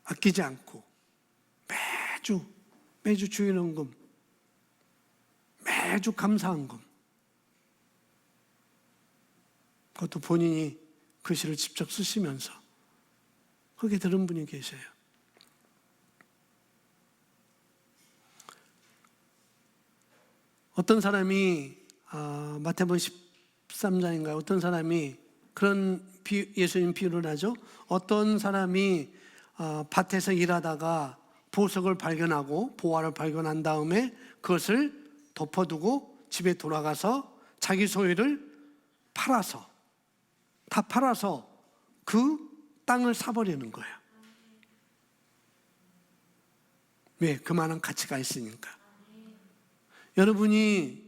아끼지 않고 매주 주일헌금, 매주 감사헌금, 그것도 본인이 글씨를 직접 쓰시면서 그렇게 들은 분이 계셔요. 어떤 사람이 마태복음 13장인가요? 어떤 사람이 그런 예수님 비유를 하죠. 어떤 사람이 밭에서 일하다가 보석을 발견하고 보화를 발견한 다음에 그것을 덮어두고 집에 돌아가서 자기 소유를 팔아서, 다 팔아서 그 땅을 사버리는 거예요. 왜? 그만한 가치가 있으니까. 여러분이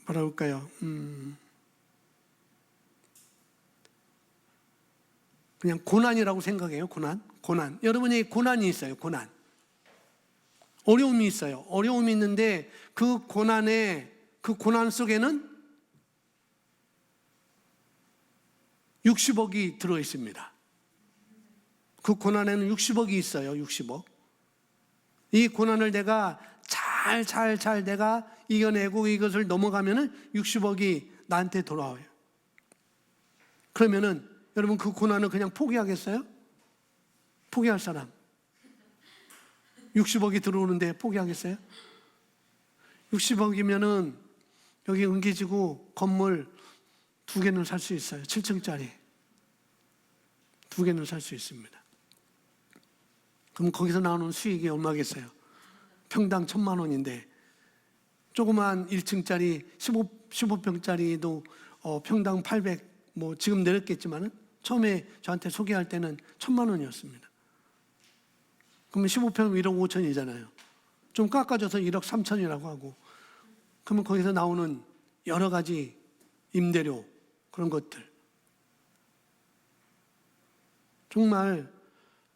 뭐라 할까요? 그냥 고난이라고 생각해요. 고난. 여러분이 고난이 있어요. 고난. 어려움이 있어요. 어려움이 있는데 그 고난 속에는 60억이 들어 있습니다. 그 고난에는 60억이 있어요. 60억. 이 고난을 내가 잘 내가 이겨내고 이것을 넘어가면은 60억이 나한테 돌아와요. 그러면은 여러분 그 고난을 그냥 포기하겠어요? 포기할 사람. 60억이 들어오는데 포기하겠어요? 60억이면은 여기 은기지구 건물 2개는 살 수 있어요. 7층짜리 2개는 살 수 있습니다. 그럼 거기서 나오는 수익이 얼마겠어요? 평당 1,000만 원인데 조그만 1층짜리 15평짜리도 평당 800, 뭐 지금 내렸겠지만은 처음에 저한테 소개할 때는 1,000만 원이었습니다. 그러면 15평 1억 5천이잖아요. 좀 깎아줘서 1억 3천이라고 하고, 그러면 거기서 나오는 여러 가지 임대료 그런 것들 정말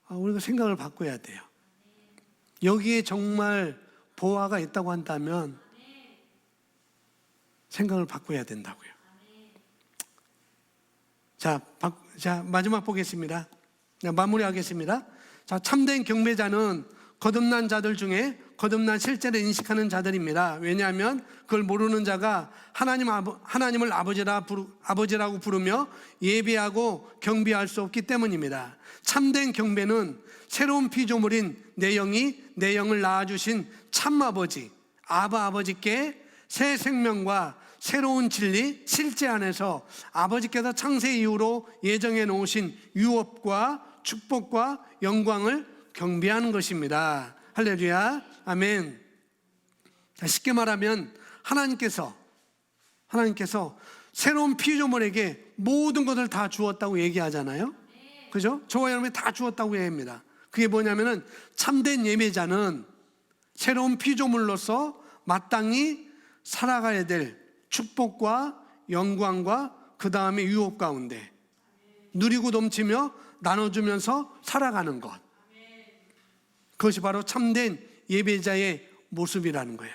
우리가 생각을 바꿔야 돼요. 여기에 정말 보화가 있다고 한다면 생각을 바꿔야 된다고요. 자, 마지막 보겠습니다. 마무리하겠습니다. 자, 참된 경배자는 거듭난 자들 중에 거듭난 실제를 인식하는 자들입니다. 왜냐하면 그걸 모르는 자가 하나님을 아버지라고 부르며 예배하고 경배할 수 없기 때문입니다. 참된 경배는 새로운 피조물인 내 영을 낳아주신 참아버지, 아버지께 새 생명과 새로운 진리, 실제 안에서 아버지께서 창세 이후로 예정해 놓으신 유업과 축복과 영광을 경배하는 것입니다. 할렐루야, 아멘. 쉽게 말하면 하나님께서 새로운 피조물에게 모든 것을 다 주었다고 얘기하잖아요. 그죠? 저와 여러분이 다 주었다고 얘기합니다. 그게 뭐냐면은 참된 예배자는 새로운 피조물로서 마땅히 살아가야 될 축복과 영광과 그 다음에 유업 가운데 누리고 넘치며 나눠주면서 살아가는 것, 그것이 바로 참된 예배자의 모습이라는 거예요.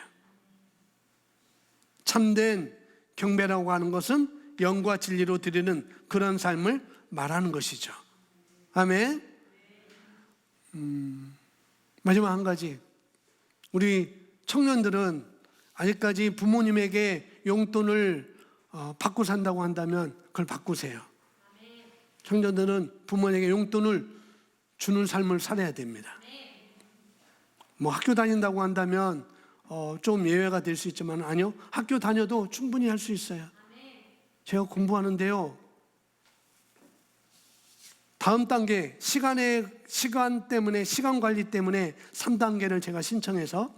참된 경배라고 하는 것은 영과 진리로 드리는 그런 삶을 말하는 것이죠. 아멘. 마지막 한 가지, 우리 청년들은 아직까지 부모님에게 용돈을 받고 산다고 한다면 그걸 바꾸세요. 청년들은 부모님에게 용돈을 주는 삶을 살아야 됩니다. 뭐 학교 다닌다고 한다면 좀 예외가 될 수 있지만 아니요, 학교 다녀도 충분히 할 수 있어요. 제가 공부하는데요, 다음 단계 시간 관리 때문에 3단계를 제가 신청해서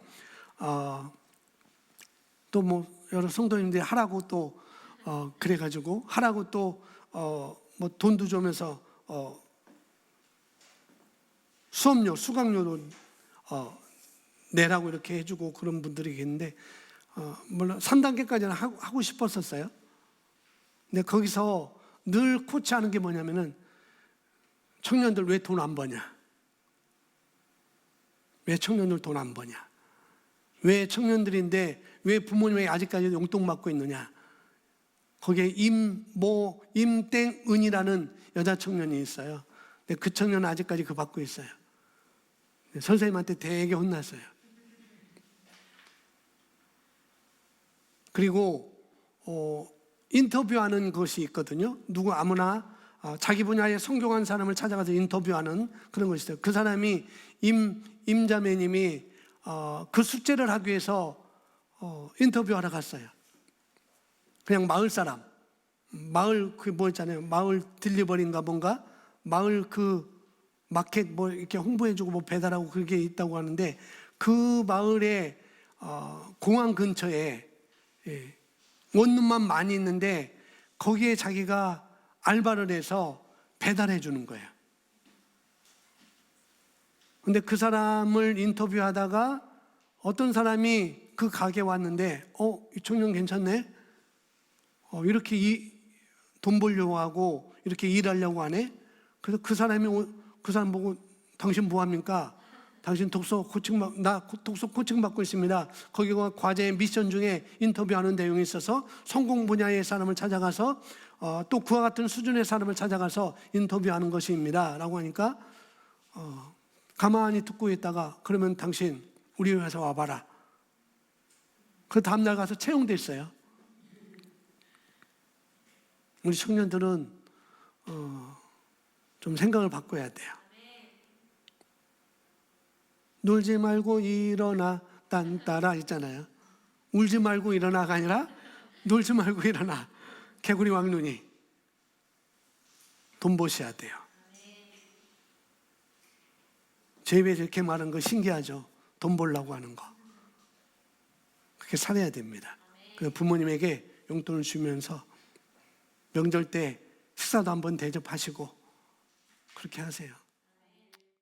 또 뭐 여러 성도님들이 하라고 또 그래가지고 하라고 또 뭐 돈도 주면서 수업료, 수강료도 내라고 이렇게 해주고 그런 분들이 계는데 물론 3단계까지는 하고 싶었었어요. 근데 거기서 늘 코치하는 게 뭐냐면은 청년들 왜 돈 안 버냐? 왜 청년들 돈 안 버냐? 왜 청년들인데 왜 부모님에게 아직까지 용돈 받고 있느냐? 거기에 임땡은이라는 여자 청년이 있어요. 근데 그 청년은 아직까지 그거 받고 있어요. 선생님한테 되게 혼났어요. 그리고 인터뷰하는 것이 있거든요. 누구 아무나 자기 분야에 성공한 사람을 찾아가서 인터뷰하는 그런 것이 있어요. 그 사람이 임자매님이 그 숙제를 하기 위해서 인터뷰하러 갔어요. 그냥 마을 사람, 마을 그 뭐 있잖아요, 마을 딜리버리인가 뭔가, 마을 그 마켓 뭐 이렇게 홍보해주고 뭐 배달하고 그게 있다고 하는데 그 마을에 공항 근처에 원룸만 많이 있는데 거기에 자기가 알바를 해서 배달해 주는 거예요. 근데 그 사람을 인터뷰하다가 어떤 사람이 그 가게에 왔는데 이 청년 괜찮네? 이렇게 돈 벌려고 하고 이렇게 일하려고 하네? 그래서 그 사람 보고 당신 뭐 합니까? 당신 독서 코칭 받고 있습니다. 거기가 과제 미션 중에 인터뷰하는 내용이 있어서 성공 분야의 사람을 찾아가서 또 그와 같은 수준의 사람을 찾아가서 인터뷰하는 것입니다. 라고 하니까 가만히 듣고 있다가 그러면 당신 우리 회사 와봐라. 그 다음날 가서 채용됐어요. 우리 청년들은 좀 생각을 바꿔야 돼요. 놀지 말고 일어나 딴따라 있잖아요. 울지 말고 일어나가 아니라 놀지 말고 일어나. 개구리 왕눈이 돈 버셔야 돼요. 제 입에 이렇게 말한 거 신기하죠? 돈 벌려고 하는 거. 그렇게 살아야 됩니다. 그래서 부모님에게 용돈을 주면서 명절 때 식사도 한번 대접하시고 그렇게 하세요.